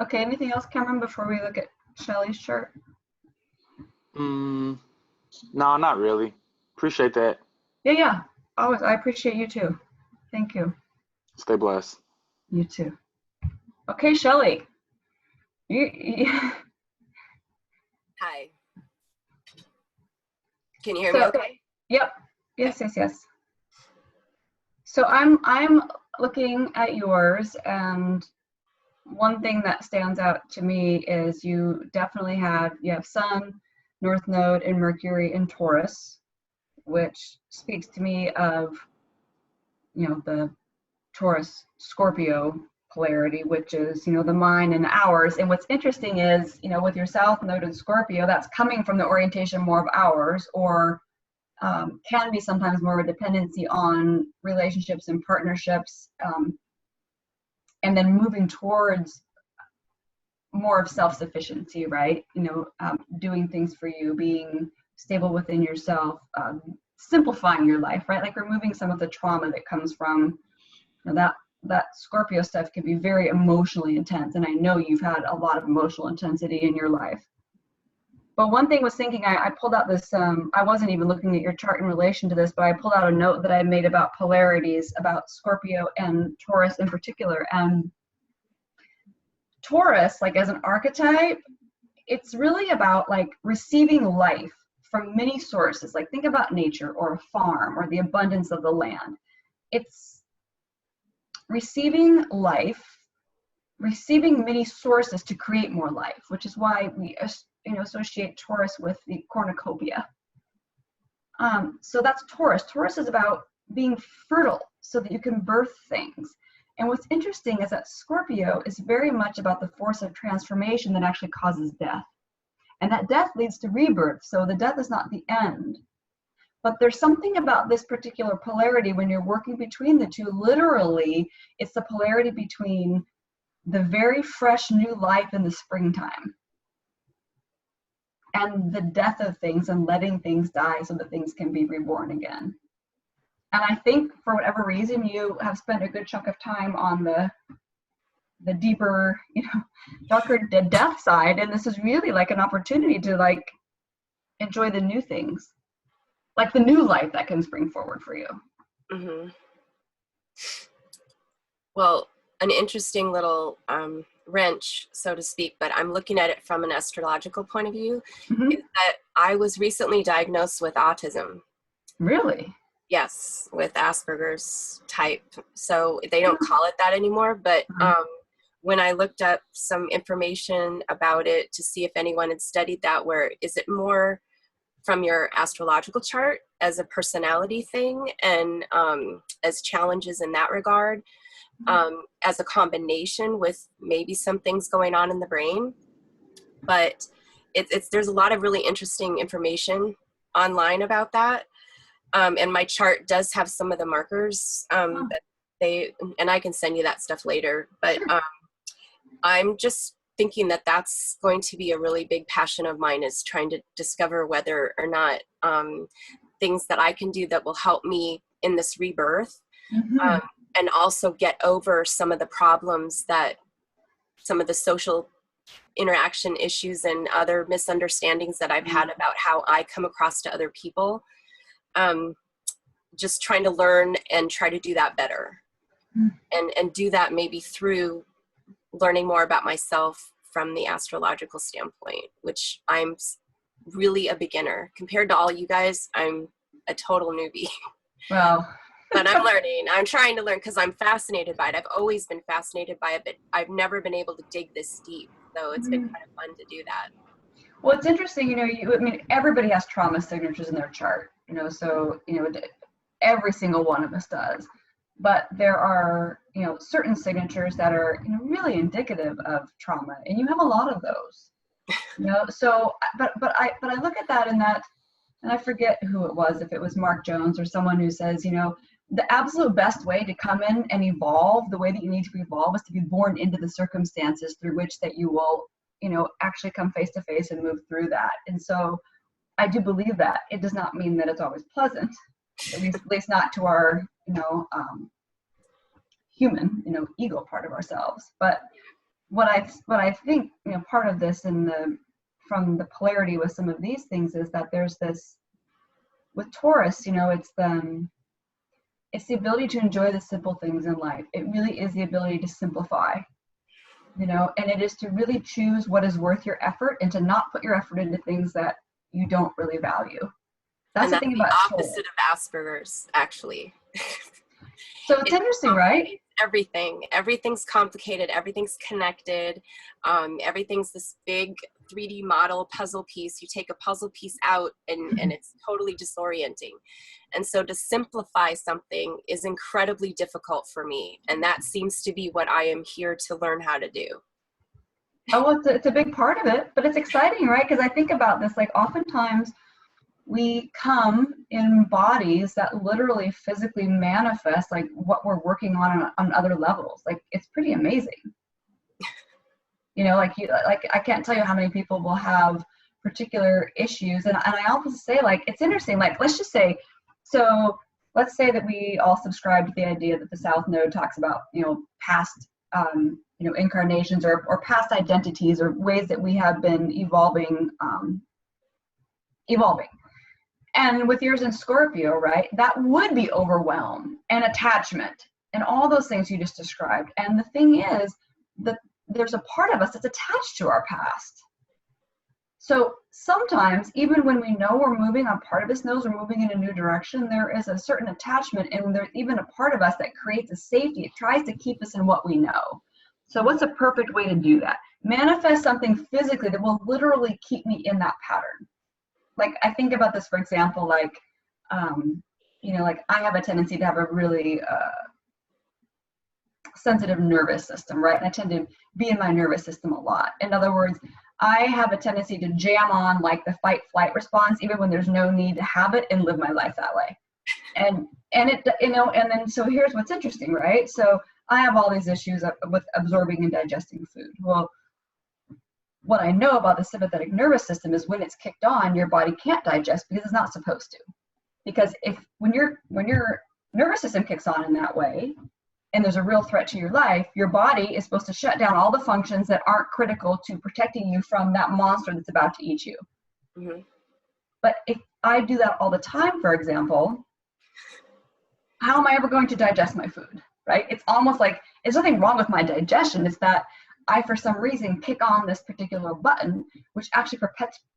Okay, anything else, Cameron, before we look at Shelley's chart? No, not really. Appreciate that. Yeah. Always. I appreciate you too. Thank you. Stay blessed. You too. Okay, Shelley. Hi. Can you hear me okay? Yep. Yes. So I'm looking at yours, and one thing that stands out to me is you definitely have Sun, North Node, and Mercury in Taurus, which speaks to me of, you know, the Taurus Scorpio polarity, which is, you know, the mine and ours. And what's interesting is, you know, with your South Node in Scorpio, that's coming from the orientation more of ours, or can be sometimes more of a dependency on relationships and partnerships, and then moving towards more of self-sufficiency, right? You know, doing things for you, being stable within yourself, simplifying your life, right? Like removing some of the trauma that comes from, you know, that Scorpio stuff can be very emotionally intense. And I know you've had a lot of emotional intensity in your life. But one thing was thinking, I pulled out this, I wasn't even looking at your chart in relation to this, but I pulled out a note that I made about polarities, about Scorpio and Taurus in particular. And Taurus, like as an archetype, it's really about like receiving life from many sources. Like think about nature or a farm or the abundance of the land. It's receiving life receiving many sources to create more life, which is why we associate Taurus with the cornucopia. So that's Taurus. Taurus is about being fertile so that you can birth things. And what's interesting is that Scorpio is very much about the force of transformation that actually causes death. And that death leads to rebirth. So the death is not the end. But there's something about this particular polarity when you're working between the two. Literally, it's the polarity between the very fresh new life in the springtime and the death of things and letting things die so that things can be reborn again. And I think for whatever reason, you have spent a good chunk of time on the deeper, darker death side. And this is really like an opportunity to like enjoy the new things, like the new life that can spring forward for you. Mm-hmm. Well, an interesting little wrench, so to speak, but I'm looking at it from an astrological point of view, is that I was recently diagnosed with autism. Really? Yes, with Asperger's type. So they don't call it that anymore, but when I looked up some information about it to see if anyone had studied that, where is it more from your astrological chart as a personality thing and as challenges in that regard, as a combination with maybe some things going on in the brain. But there's a lot of really interesting information online about that. And my chart does have some of the markers that and I can send you that stuff later, but I'm just thinking that that's going to be a really big passion of mine, is trying to discover whether or not things that I can do that will help me in this rebirth, and also get over some of the problems that some of the social interaction issues and other misunderstandings that I've had about how I come across to other people. Just trying to learn and try to do that better, and do that maybe through learning more about myself from the astrological standpoint, which I'm really a beginner compared to all you guys. I'm a total newbie. Well, but I'm learning. I'm trying to learn because I'm fascinated by it. I've always been fascinated by it, but I've never been able to dig this deep. So it's been kind of fun to do that. Well, it's interesting, I mean, everybody has trauma signatures in their chart, so, every single one of us does. But there are, certain signatures that are really indicative of trauma, and you have a lot of those. So, but I look at that and I forget who it was, if it was Mark Jones or someone who says, the absolute best way to come in and evolve, the way that you need to evolve, is to be born into the circumstances through which that you will, actually come face to face and move through that. And so I do believe that. It does not mean that it's always pleasant, at least not to our, human, ego part of ourselves. But what I think, part of this from the polarity with some of these things is that there's this, with Taurus, it's the ability to enjoy the simple things in life. It really is the ability to simplify, and it is to really choose what is worth your effort and to not put your effort into things that you don't really value. That's the thing about opposite of Asperger's, actually. So it's interesting, right? Everything's complicated, everything's connected, everything's this big 3D model puzzle piece. You take a puzzle piece out and it's totally disorienting. And so to simplify something is incredibly difficult for me, and that seems to be what I am here to learn how to do. Oh, well, it's a big part of it, but it's exciting, right? Because I think about this, like oftentimes we come in bodies that literally physically manifest like what we're working on other levels. Like, it's pretty amazing. Like I can't tell you how many people will have particular issues. And I always say, like, it's interesting, like, let's just say, so let's say that we all subscribe to the idea that the South Node talks about, past, incarnations or past identities or ways that we have been evolving. And with yours in Scorpio, right, that would be overwhelm and attachment and all those things you just described. And the thing is that there's a part of us that's attached to our past. So sometimes, even when we know we're moving on, part of us knows we're moving in a new direction, there is a certain attachment, and there's even a part of us that creates a safety. It tries to keep us in what we know. So what's a perfect way to do that? Manifest something physically that will literally keep me in that pattern. Like I think about this, for example, like, like I have a tendency to have a really sensitive nervous system, right? And I tend to be in my nervous system a lot. In other words, I have a tendency to jam on like the fight flight response, even when there's no need to have it, and live my life that way. And it, and then, so here's what's interesting, right? So I have all these issues with absorbing and digesting food. Well, what I know about the sympathetic nervous system is when it's kicked on, your body can't digest because it's not supposed to. Because when your nervous system kicks on in that way, and there's a real threat to your life, your body is supposed to shut down all the functions that aren't critical to protecting you from that monster that's about to eat you. Mm-hmm. But if I do that all the time, for example, how am I ever going to digest my food, right? It's almost like, there's nothing wrong with my digestion. It's that I, for some reason, kick on this particular button, which actually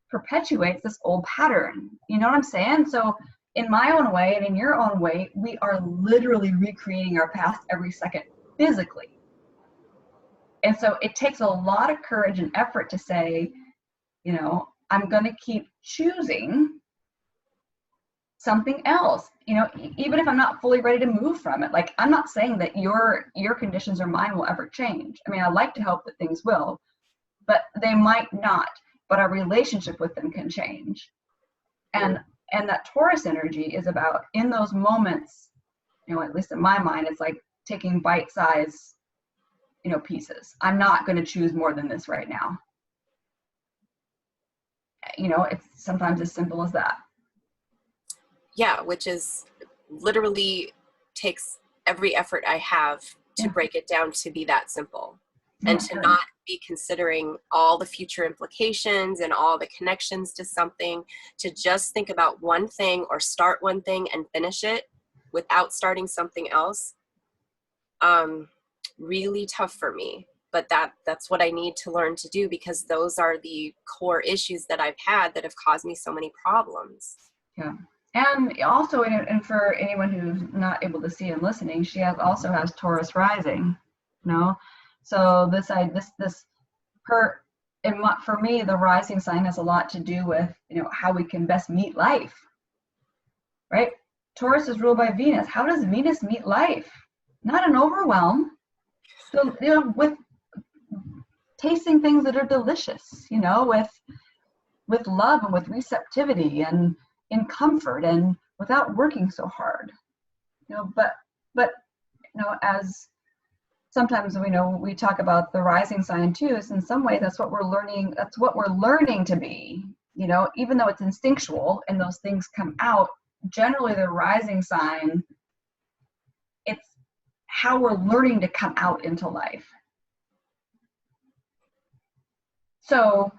perpetuates this old pattern. You know what I'm saying? So in my own way and in your own way, we are literally recreating our past every second physically. And so it takes a lot of courage and effort to say, I'm going to keep choosing something else, even if I'm not fully ready to move from it. Like, I'm not saying that your conditions or mine will ever change. I mean, I like to hope that things will, but they might not, but our relationship with them can change. And that Taurus energy is about, in those moments, at least in my mind, it's like taking bite-size, pieces. I'm not going to choose more than this right now. It's sometimes as simple as that. Yeah, which is literally takes every effort I have to break it down to be that simple, and to not be considering all the future implications and all the connections to something, to just think about one thing or start one thing and finish it without starting something else. Really tough for me, but that's what I need to learn to do, because those are the core issues that I've had that have caused me so many problems. Yeah. And also, and for anyone who's not able to see and listening, she also has Taurus rising, So for me, the rising sign has a lot to do with, how we can best meet life, right? Taurus is ruled by Venus. How does Venus meet life? Not an overwhelm. So, with tasting things that are delicious, with love and with receptivity and in comfort and without working so hard, but as sometimes we talk about the rising sign too, is in some way that's what we're learning to be, even though it's instinctual and those things come out. Generally, the rising sign, it's how we're learning to come out into life. So,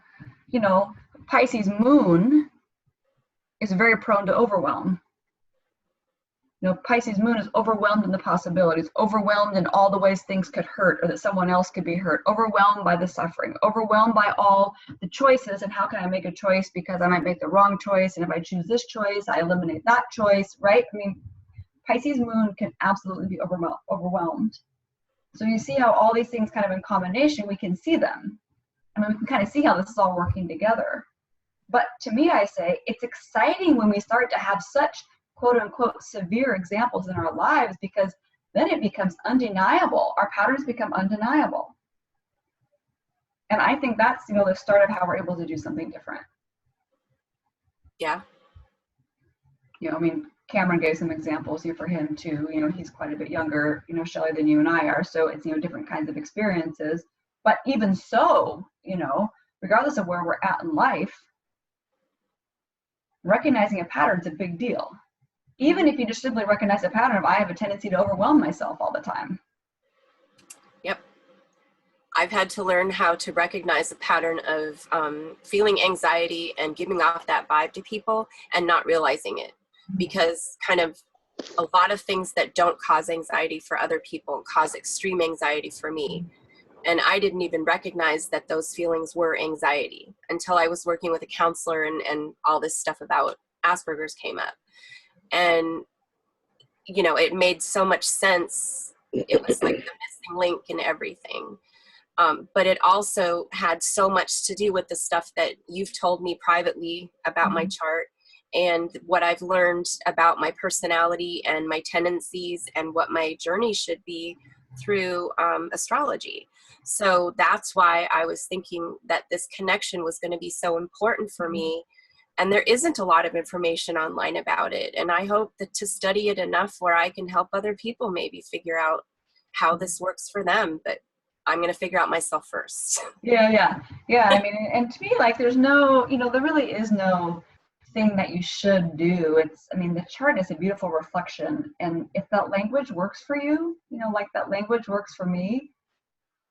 Pisces moon is very prone to overwhelm. Pisces moon is overwhelmed in the possibilities, overwhelmed in all the ways things could hurt or that someone else could be hurt, overwhelmed by the suffering, overwhelmed by all the choices and how can I make a choice because I might make the wrong choice, and if I choose this choice, I eliminate that choice, right? I mean, Pisces moon can absolutely be overwhelmed. So you see how all these things kind of in combination, we can see them. I mean, we can kind of see how this is all working together. But to me, I say, it's exciting when we start to have such quote unquote severe examples in our lives, because then it becomes undeniable. Our patterns become undeniable. And I think that's, the start of how we're able to do something different. Yeah. I mean, Cameron gave some examples for him too. He's quite a bit younger, Shelley, than you and I are. So it's, different kinds of experiences. But even so, regardless of where we're at in life, recognizing a pattern is a big deal. Even if you just simply recognize a pattern of, I have a tendency to overwhelm myself all the time. Yep. I've had to learn how to recognize a pattern of feeling anxiety and giving off that vibe to people and not realizing it. Because kind of a lot of things that don't cause anxiety for other people cause extreme anxiety for me. And I didn't even recognize that those feelings were anxiety until I was working with a counselor and all this stuff about Asperger's came up. And, it made so much sense. It was like the missing link in everything. But it also had so much to do with the stuff that you've told me privately about my chart, and what I've learned about my personality and my tendencies and what my journey should be through astrology. So that's why I was thinking that this connection was going to be so important for me. And there isn't a lot of information online about it. And I hope that to study it enough where I can help other people maybe figure out how this works for them. But I'm going to figure out myself first. Yeah. I mean, and to me, like, there's no, there really is no thing that you should do. I mean, the chart is a beautiful reflection. And if that language works for you, like that language works for me,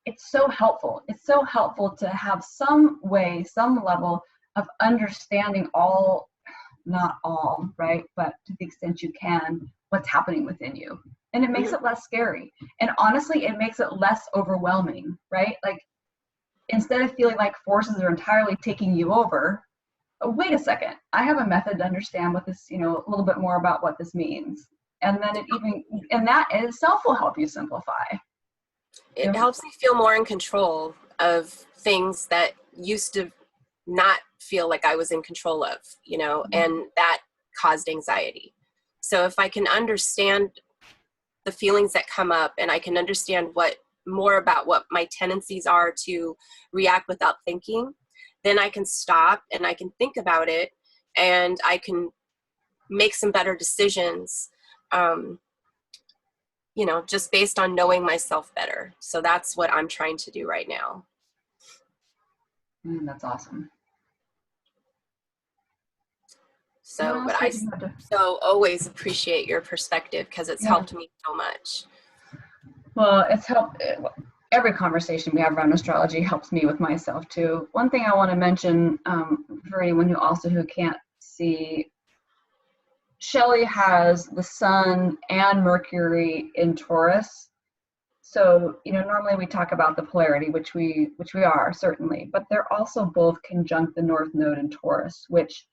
it's so helpful. It's so helpful to have some way, some level of understanding not all, right? But to the extent you can, what's happening within you. And it makes it less scary. And honestly, it makes it less overwhelming, right? Like, instead of feeling like forces are entirely taking you over, wait a second, I have a method to understand what this, a little bit more about what this means. And then and that in itself will help you simplify. It helps me feel more in control of things that used to not feel like I was in control of, and that caused anxiety. So if I can understand the feelings that come up, and I can understand more about what my tendencies are to react without thinking, then I can stop and I can think about it, and I can make some better decisions, just based on knowing myself better. So that's what I'm trying to do right now. That's awesome. So, but I always appreciate your perspective, because it's helped me so much. Well, it's helped. Every conversation we have around astrology helps me with myself too. One thing I want to mention for anyone who can't see, Shelley has the Sun and Mercury in Taurus. So, normally we talk about the polarity, which we are certainly, but they're also both conjunct the North Node in Taurus, which,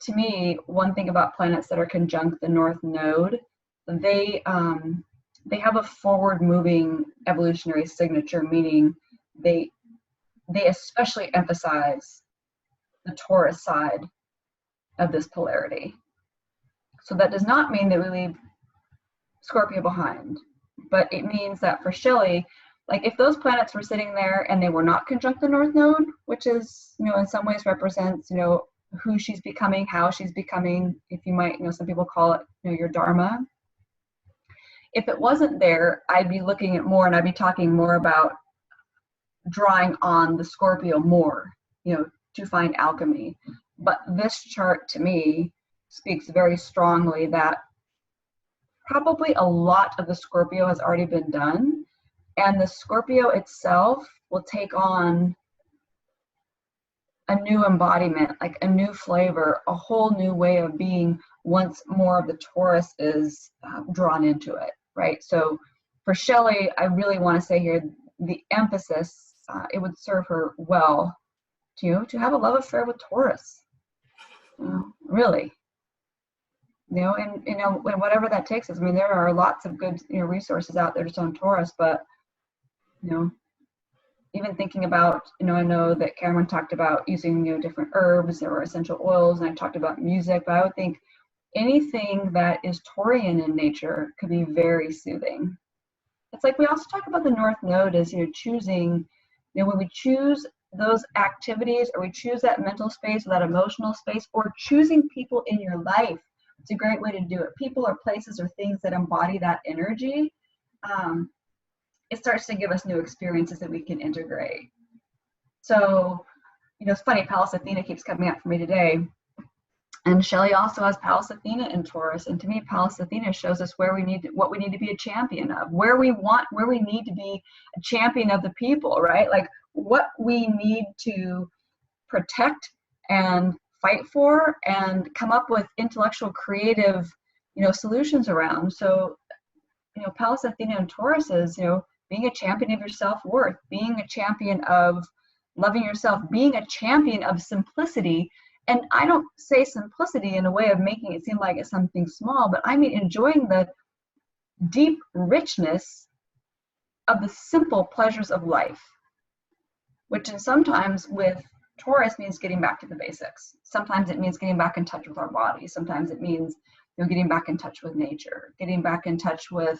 to me, one thing about planets that are conjunct the North Node, they have a forward-moving evolutionary signature, meaning they especially emphasize the Taurus side of this polarity. So that does not mean that we leave Scorpio behind, but it means that for Shelley, like, if those planets were sitting there and they were not conjunct the North Node, which is, in some ways represents, who she's becoming, how she's becoming, if you might, some people call it, your dharma. If it wasn't there, I'd be looking at more, and I'd be talking more about drawing on the Scorpio more, to find alchemy. But this chart, to me, speaks very strongly that probably a lot of the Scorpio has already been done, and the Scorpio itself will take on a new embodiment, like a new flavor, a whole new way of being once more of the Taurus is drawn into it, right? So for Shelley, I really want to say here, the emphasis, it would serve her well to have a love affair with Taurus, really. And whatever that takes us. I mean, there are lots of good, resources out there just on Taurus, but, even thinking about, I know that Cameron talked about using, different herbs or essential oils, and I talked about music, but I would think anything that is Taurian in nature could be very soothing. It's like we also talk about the North Node as, choosing, when we choose those activities, or we choose that mental space or that emotional space, or choosing people in your life, it's a great way to do it. People or places or things that embody that energy. It starts to give us new experiences that we can integrate. So, it's funny, Pallas Athena keeps coming up for me today. And Shelley also has Pallas Athena in Taurus. And to me, Pallas Athena shows us what we need to be a champion of, where we need to be a champion of the people, right? Like, what we need to protect and fight for and come up with intellectual, creative, solutions around. So, Pallas Athena in Taurus is, being a champion of your self-worth, being a champion of loving yourself, being a champion of simplicity. And I don't say simplicity in a way of making it seem like it's something small, but I mean enjoying the deep richness of the simple pleasures of life. which is sometimes with Taurus means getting back to the basics. Sometimes it means getting back in touch with our body. Sometimes it means, you know, getting back in touch with nature, getting back in touch with,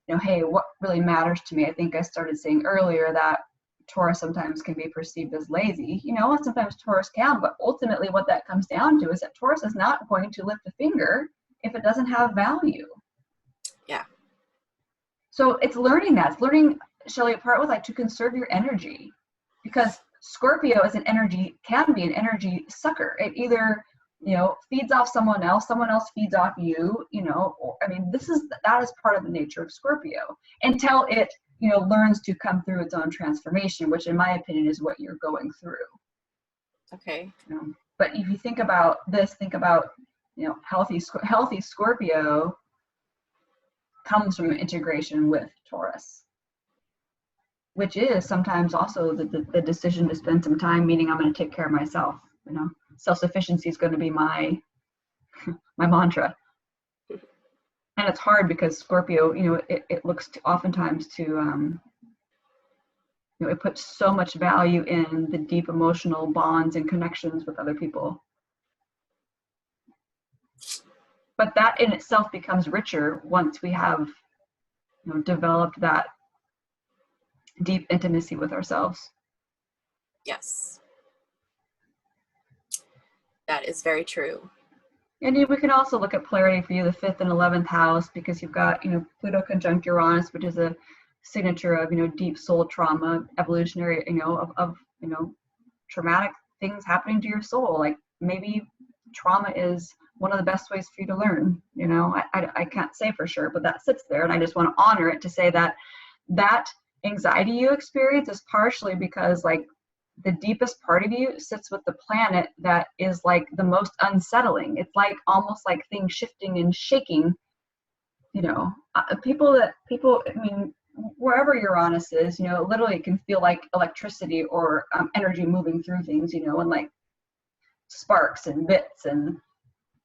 you know, hey, what really matters to me? I think I started saying earlier that Taurus sometimes can be perceived as lazy. You know, sometimes Taurus can, but ultimately what that comes down to is that Taurus is not going to lift a finger if it doesn't have value. Yeah. So it's learning that. It's learning, Shelley, part with like to conserve your energy, because Scorpio is an energy, can be an energy sucker. It either, you know, feeds off someone else feeds off you, you know, or, I mean, that is part of the nature of Scorpio until it, you know, learns to come through its own transformation, which in my opinion is what you're going through. Okay. You know? But if you think about this, think about, you know, healthy Scorpio comes from integration with Taurus, which is sometimes also the decision to spend some time, meaning I'm going to take care of myself. You know, self-sufficiency is going to be my mantra. And it's hard because Scorpio, you know, it looks to, oftentimes to, you know, it puts so much value in the deep emotional bonds and connections with other people. But that in itself becomes richer once we have, you know, developed that deep intimacy with ourselves. Yes. That is very true. And we can also look at polarity for you, the 5th and 11th house, because you've got, you know, Pluto conjunct Uranus, which is a signature of, you know, deep soul trauma, evolutionary, you know, of you know, traumatic things happening to your soul. Like maybe trauma is one of the best ways for you to learn. You know, I can't say for sure, but that sits there, and I just want to honor it to say that that anxiety you experience is partially because like the deepest part of you sits with the planet that is like the most unsettling. It's like almost like things shifting and shaking, you know. People, I mean, wherever Uranus is, you know, literally it can feel like electricity or energy moving through things, you know, and like sparks and bits, and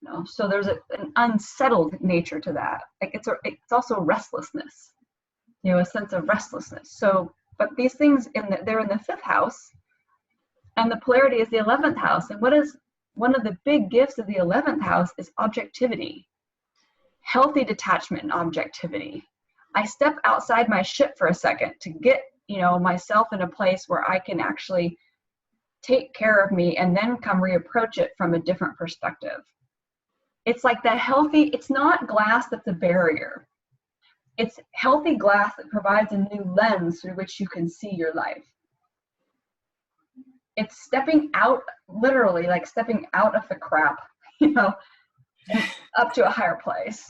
you know, so there's an unsettled nature to that. Like it's also restlessness, you know, a sense of restlessness. So, but these things they're in the 5th house, and the polarity is the 11th house. And what is one of the big gifts of the 11th house is objectivity, healthy detachment and objectivity. I step outside my ship for a second to get, you know, myself in a place where I can actually take care of me and then come reapproach it from a different perspective. It's like that healthy, it's not glass that's a barrier. It's healthy glass that provides a new lens through which you can see your life. It's stepping out, literally like stepping out of the crap, you know, up to a higher place.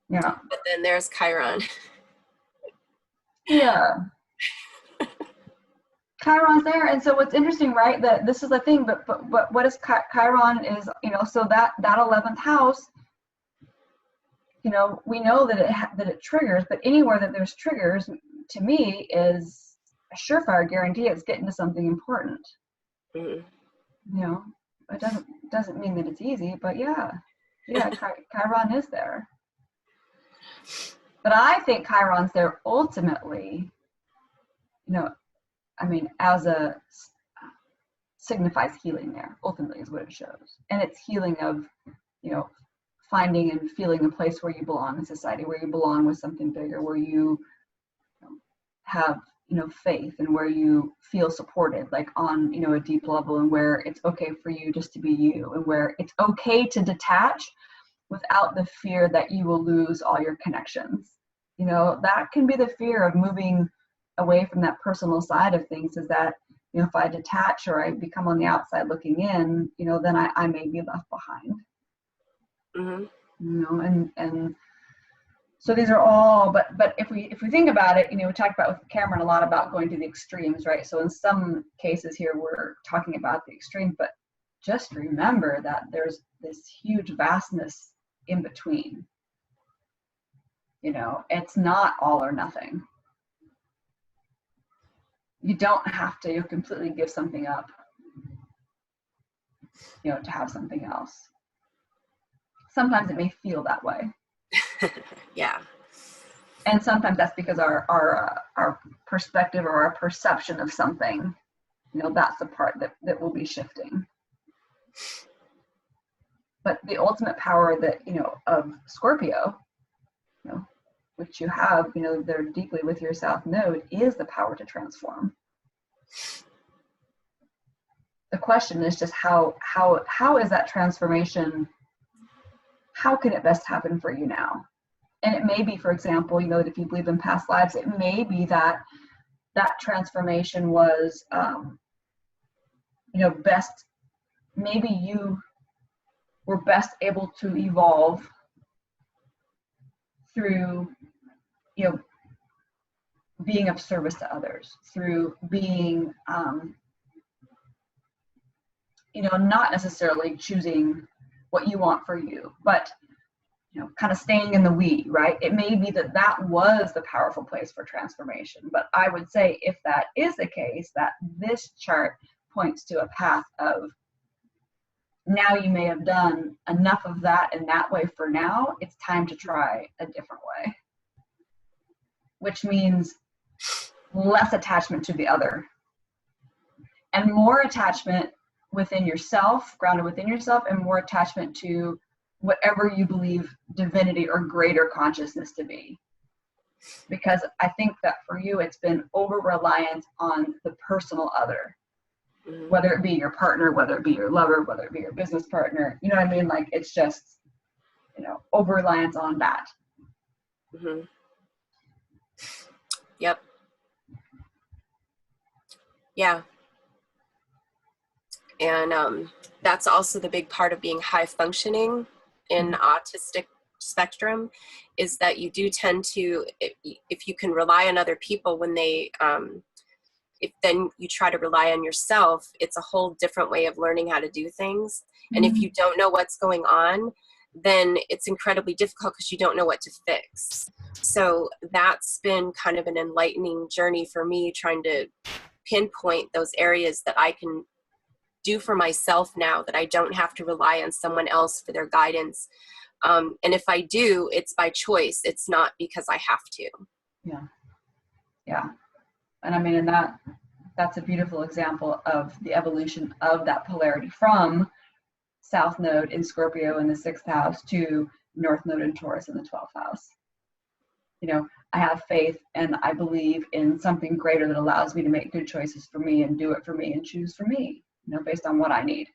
Yeah. But then there's Chiron. Yeah. Chiron's there. And so what's interesting, right, that this is the thing, but what is Chiron is, you know, so that 11th house, you know, we know that it triggers, but anywhere that there's triggers, to me, is a surefire guarantee it's getting to something important. Mm-hmm. You know, it doesn't mean that it's easy, but yeah, Chiron is there. But I think Chiron's there ultimately, you know, I mean, as a signifies healing there, ultimately is what it shows. And it's healing of, you know, finding and feeling a place where you belong in society, where you belong with something bigger, where you have, you know, faith, and where you feel supported, like on, you know, a deep level, and where it's okay for you just to be you, and where it's okay to detach without the fear that you will lose all your connections. You know, that can be the fear of moving away from that personal side of things, is that, you know, if I detach or I become on the outside looking in, you know, then I may be left behind. Mm-hmm. You know, and so these are all, but if we think about it, you know, we talked about with Cameron a lot about going to the extremes, right? So in some cases here we're talking about the extreme, but just remember that there's this huge vastness in between. You know, it's not all or nothing. You don't have to completely give something up, you know, to have something else. Sometimes it may feel that way. Yeah. And sometimes that's because our perspective or our perception of something, that's the part that will be shifting. But the ultimate power that, of Scorpio, which you have, they're deeply with your South Node, is the power to transform. The question is just how is that transformation, how can it best happen for you now? And it may be, for example, that if you believe in past lives, it may be that transformation was, best, maybe you were best able to evolve through, being of service to others, through being, not necessarily choosing what you want for you, but kind of staying in the we, right? It may be that was the powerful place for transformation. But I would say if that is the case, that this chart points to a path of, now you may have done enough of that in that way for now, it's time to try a different way. Which means less attachment to the other and more attachment within yourself, grounded within yourself, and more attachment to whatever you believe divinity or greater consciousness to be. Because I think that for you, it's been over-reliant on the personal other, whether it be your partner, whether it be your lover, whether it be your business partner, you know what I mean? Like, it's just, over-reliance on that. Mm-hmm. Yep. Yeah. And that's also the big part of being high functioning in autistic spectrum, is that you do tend to, if you can rely on other people when they, if then you try to rely on yourself, it's a whole different way of learning how to do things. And if you don't know what's going on, then it's incredibly difficult because you don't know what to fix. So that's been kind of an enlightening journey for me, trying to pinpoint those areas that I can do for myself now, that I don't have to rely on someone else for their guidance. And if I do, it's by choice. It's not because I have to. Yeah. Yeah. And I mean, and that's a beautiful example of the evolution of that polarity from South Node in Scorpio in the 6th house to North Node in Taurus in the 12th house. I have faith and I believe in something greater that allows me to make good choices for me and do it for me and choose for me, based on what I need.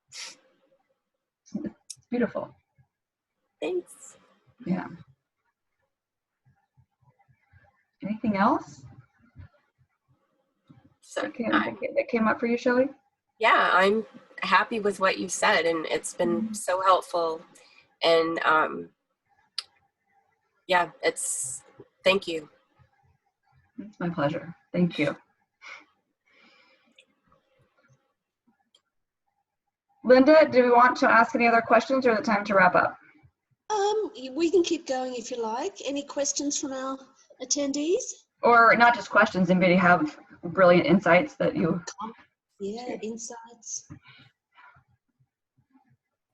It's beautiful. Thanks. Yeah. Anything else? So that came up for you, Shelley? Yeah, I'm happy with what you said, and it's been so helpful. And yeah, thank you. It's my pleasure. Thank you. Linda, do we want to ask any other questions, or is it time to wrap up? We can keep going if you like. Any questions from our attendees? Or not just questions, and maybe have brilliant insights that you... Yeah, insights.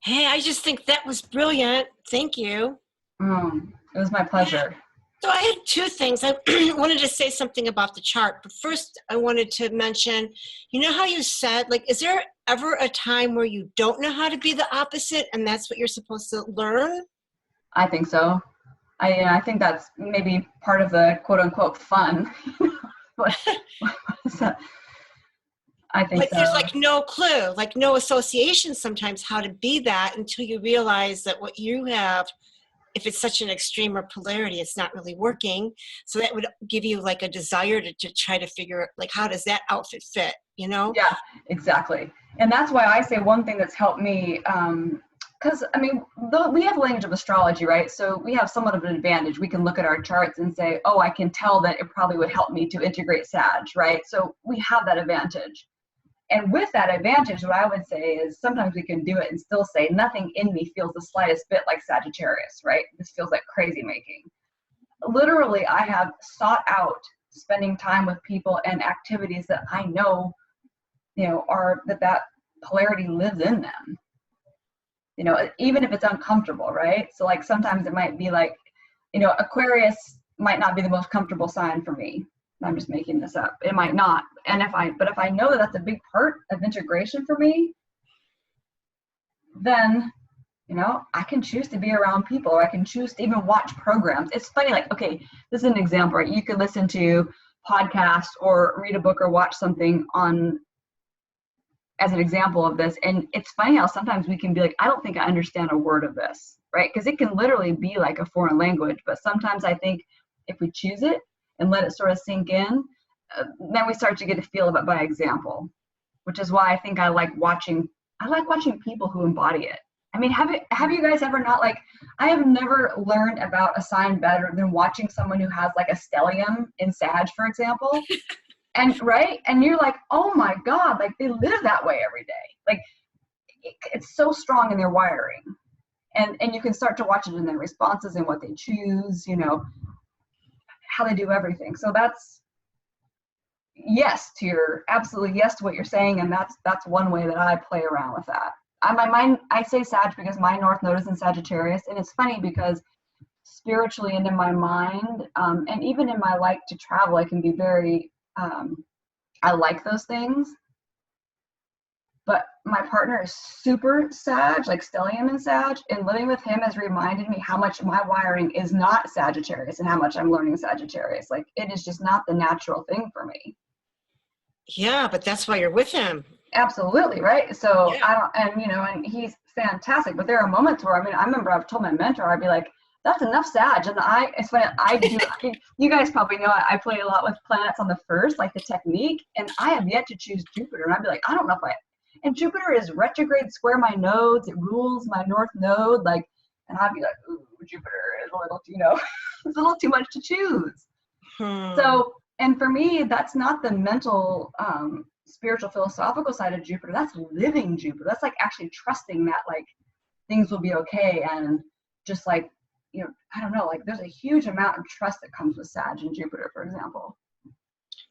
Hey, I just think that was brilliant. Thank you. It was my pleasure. So I had two things. I wanted to say something about the chart, but first I wanted to mention, how you said, like, is there ever a time where you don't know how to be the opposite and that's what you're supposed to learn? I think so. I think that's maybe part of the quote unquote fun. What is that? I think so. There's like no clue, like no association sometimes how to be that until you realize that what you have, if it's such an extreme or polarity, it's not really working. So that would give you like a desire to try to figure like, how does that outfit fit, Yeah, exactly. And that's why I say one thing that's helped me, because I mean, we have language of astrology, right? So we have somewhat of an advantage. We can look at our charts and say, oh, I can tell that it probably would help me to integrate Sag, right? So we have that advantage. And with that advantage, what I would say is sometimes we can do it and still say nothing in me feels the slightest bit like Sagittarius, right? This feels like crazy making. Literally, I have sought out spending time with people and activities that I know, are that polarity lives in them. Even if it's uncomfortable, right? So like sometimes it might be like, Aquarius might not be the most comfortable sign for me. I'm just making this up. It might not. And if I know that that's a big part of integration for me, then, you know, I can choose to be around people, or I can choose to even watch programs. It's funny, like, okay, this is an example, right? You could listen to podcasts or read a book or watch something on, as an example of this. And it's funny how sometimes we can be like, I don't think I understand a word of this, right? Because it can literally be like a foreign language. But sometimes I think if we choose it and let it sort of sink in, then we start to get a feel of it by example, which is why I think I like watching people who embody it. I mean, have you guys ever not, like, I have never learned about a sign better than watching someone who has like a stellium in Sag, for example. And right, and you're like, oh my God, like they live that way every day. Like it's so strong in their wiring, and you can start to watch it in their responses and what they choose, you know, how they do everything. So that's absolutely yes to what you're saying, and that's one way that I play around with that. I say Sag because my North Node is in Sagittarius, and it's funny because spiritually and in my mind, and even in my like to travel, I can be very I like those things, but my partner is super Sag, like stellium in Sag, and living with him has reminded me how much my wiring is not Sagittarius and how much I'm learning Sagittarius. Like it is just not the natural thing for me. Yeah, but that's why you're with him. Absolutely, right? So Yeah. and he's fantastic, but there are moments where, I remember I've told my mentor, I'd be like, that's enough Sag. And it's funny, you guys probably know I play a lot with planets on the first, like the technique, and I have yet to choose Jupiter. And I'd be like, I don't know and Jupiter is retrograde square my nodes, it rules my North Node, like, and I'd be like, ooh, Jupiter is a little, it's a little too much to choose. So, and for me, that's not the mental, spiritual, philosophical side of Jupiter. That's living Jupiter. That's like actually trusting that like things will be okay, and just like, I don't know, like there's a huge amount of trust that comes with Sag and Jupiter, for example.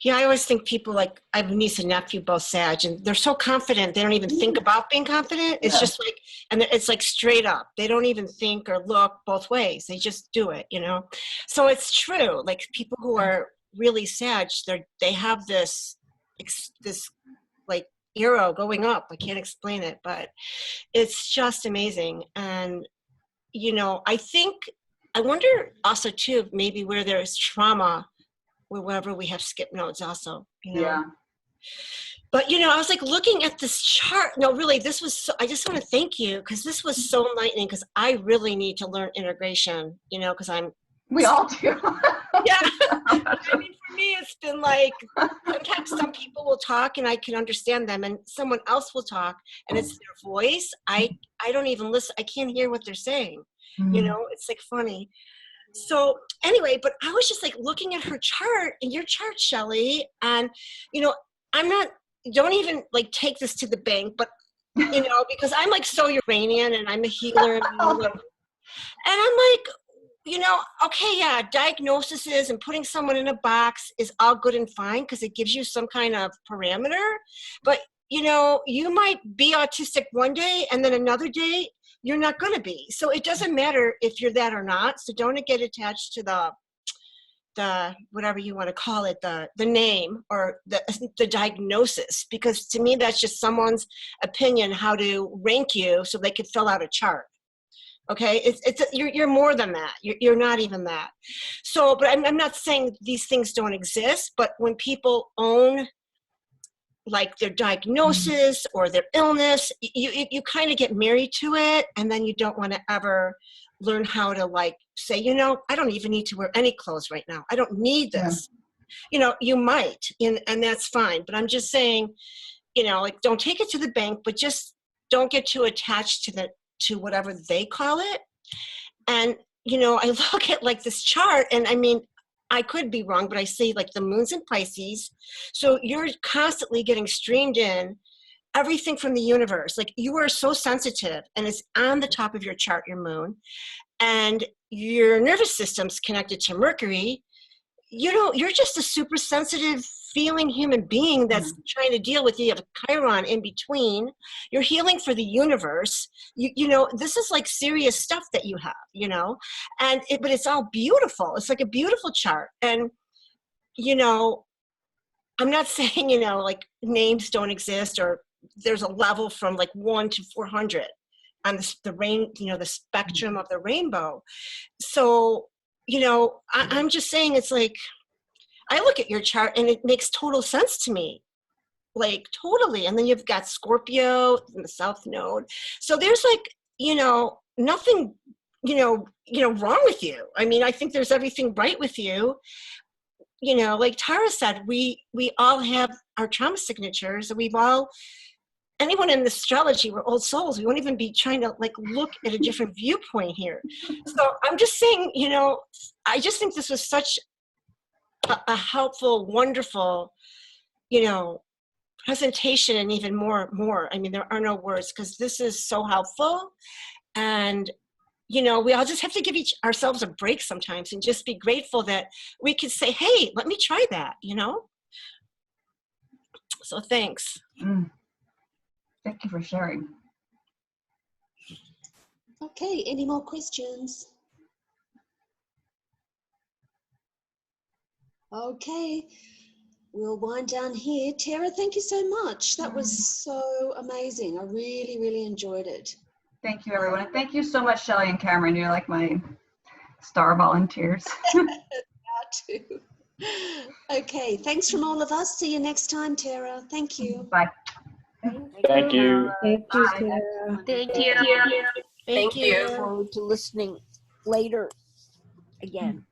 Yeah, I always think people, like, I have a niece and nephew, both Sag, and they're so confident, they don't even think about being confident. It's just like, and it's like straight up. They don't even think or look both ways. They just do it, So it's true. Like people who are really Sag, they have this like arrow going up. I can't explain it, but it's just amazing. And, I wonder also too, maybe where there's trauma, wherever we have skip nodes also, Yeah. But, I was like looking at this chart. No, really, this was I just want to thank you, because this was so enlightening, because I really need to learn integration, because we all do. Yeah. I mean, for me, it's been like, sometimes some people will talk and I can understand them, and someone else will talk and it's their voice. I don't even listen. I can't hear what they're saying. It's like funny. So anyway, but I was just like looking at her chart and your chart, Shelley, and, don't even like take this to the bank, but, because I'm like so Uranian and I'm a healer. And I'm like, okay, yeah, diagnoses and putting someone in a box is all good and fine because it gives you some kind of parameter. But, you might be autistic one day and then another day you're not going to be. So it doesn't matter if you're that or not. So don't get attached to the whatever you want to call it, the name or the diagnosis, because to me, that's just someone's opinion how to rank you so they could fill out a chart. Okay, you're more than that. You're not even that. So, but I'm not saying these things don't exist, but when people own like their diagnosis or their illness, you kind of get married to it, and then you don't want to ever learn how to like say, I don't even need to wear any clothes right now. I don't need this. Yeah. You might, and that's fine. But I'm just saying, like don't take it to the bank, but just don't get too attached to whatever they call it. And, I look at like this chart, and I mean, I could be wrong, but I see like the moon's in Pisces. So you're constantly getting streamed in everything from the universe. Like you are so sensitive, and it's on the top of your chart, your moon, and your nervous system's connected to Mercury. You're just a super sensitive feeling human being that's trying to deal with, you have a Chiron in between. You're healing for the universe. You know, this is like serious stuff that you have, you know, but it's all beautiful. It's like a beautiful chart. And, you know, I'm not saying, you know, like names don't exist, or there's a level from like 1 to 400 on the spectrum of the rainbow. So, you know, I'm just saying, it's like, I look at your chart and it makes total sense to me, like totally. And then you've got Scorpio in the South Node. So there's like, you know, nothing, you know, wrong with you. I mean, I think there's everything right with you. You know, like Tara said, we all have our trauma signatures, and anyone in astrology, we're old souls. We won't even be trying to like look at a different viewpoint here. So I'm just saying, you know, I just think this was such a helpful, wonderful, you know, presentation, and even more. I mean, there are no words, because this is so helpful. And, you know, we all just have to give ourselves a break sometimes and just be grateful that we could say, hey, let me try that, you know? So thanks. Thank you for sharing. Okay, any more questions? Okay, we'll wind down here. Tara, thank you so much. That was so amazing. I really, really enjoyed it. Thank you, everyone. And thank you so much, Shelley and Cameron. You're like my star volunteers. Too. Okay, thanks from all of us. See you next time, Tara. Thank you. Bye. Thank you. Thank you, Bye. Tara. Thank you. Thank you. Look forward to listening later again.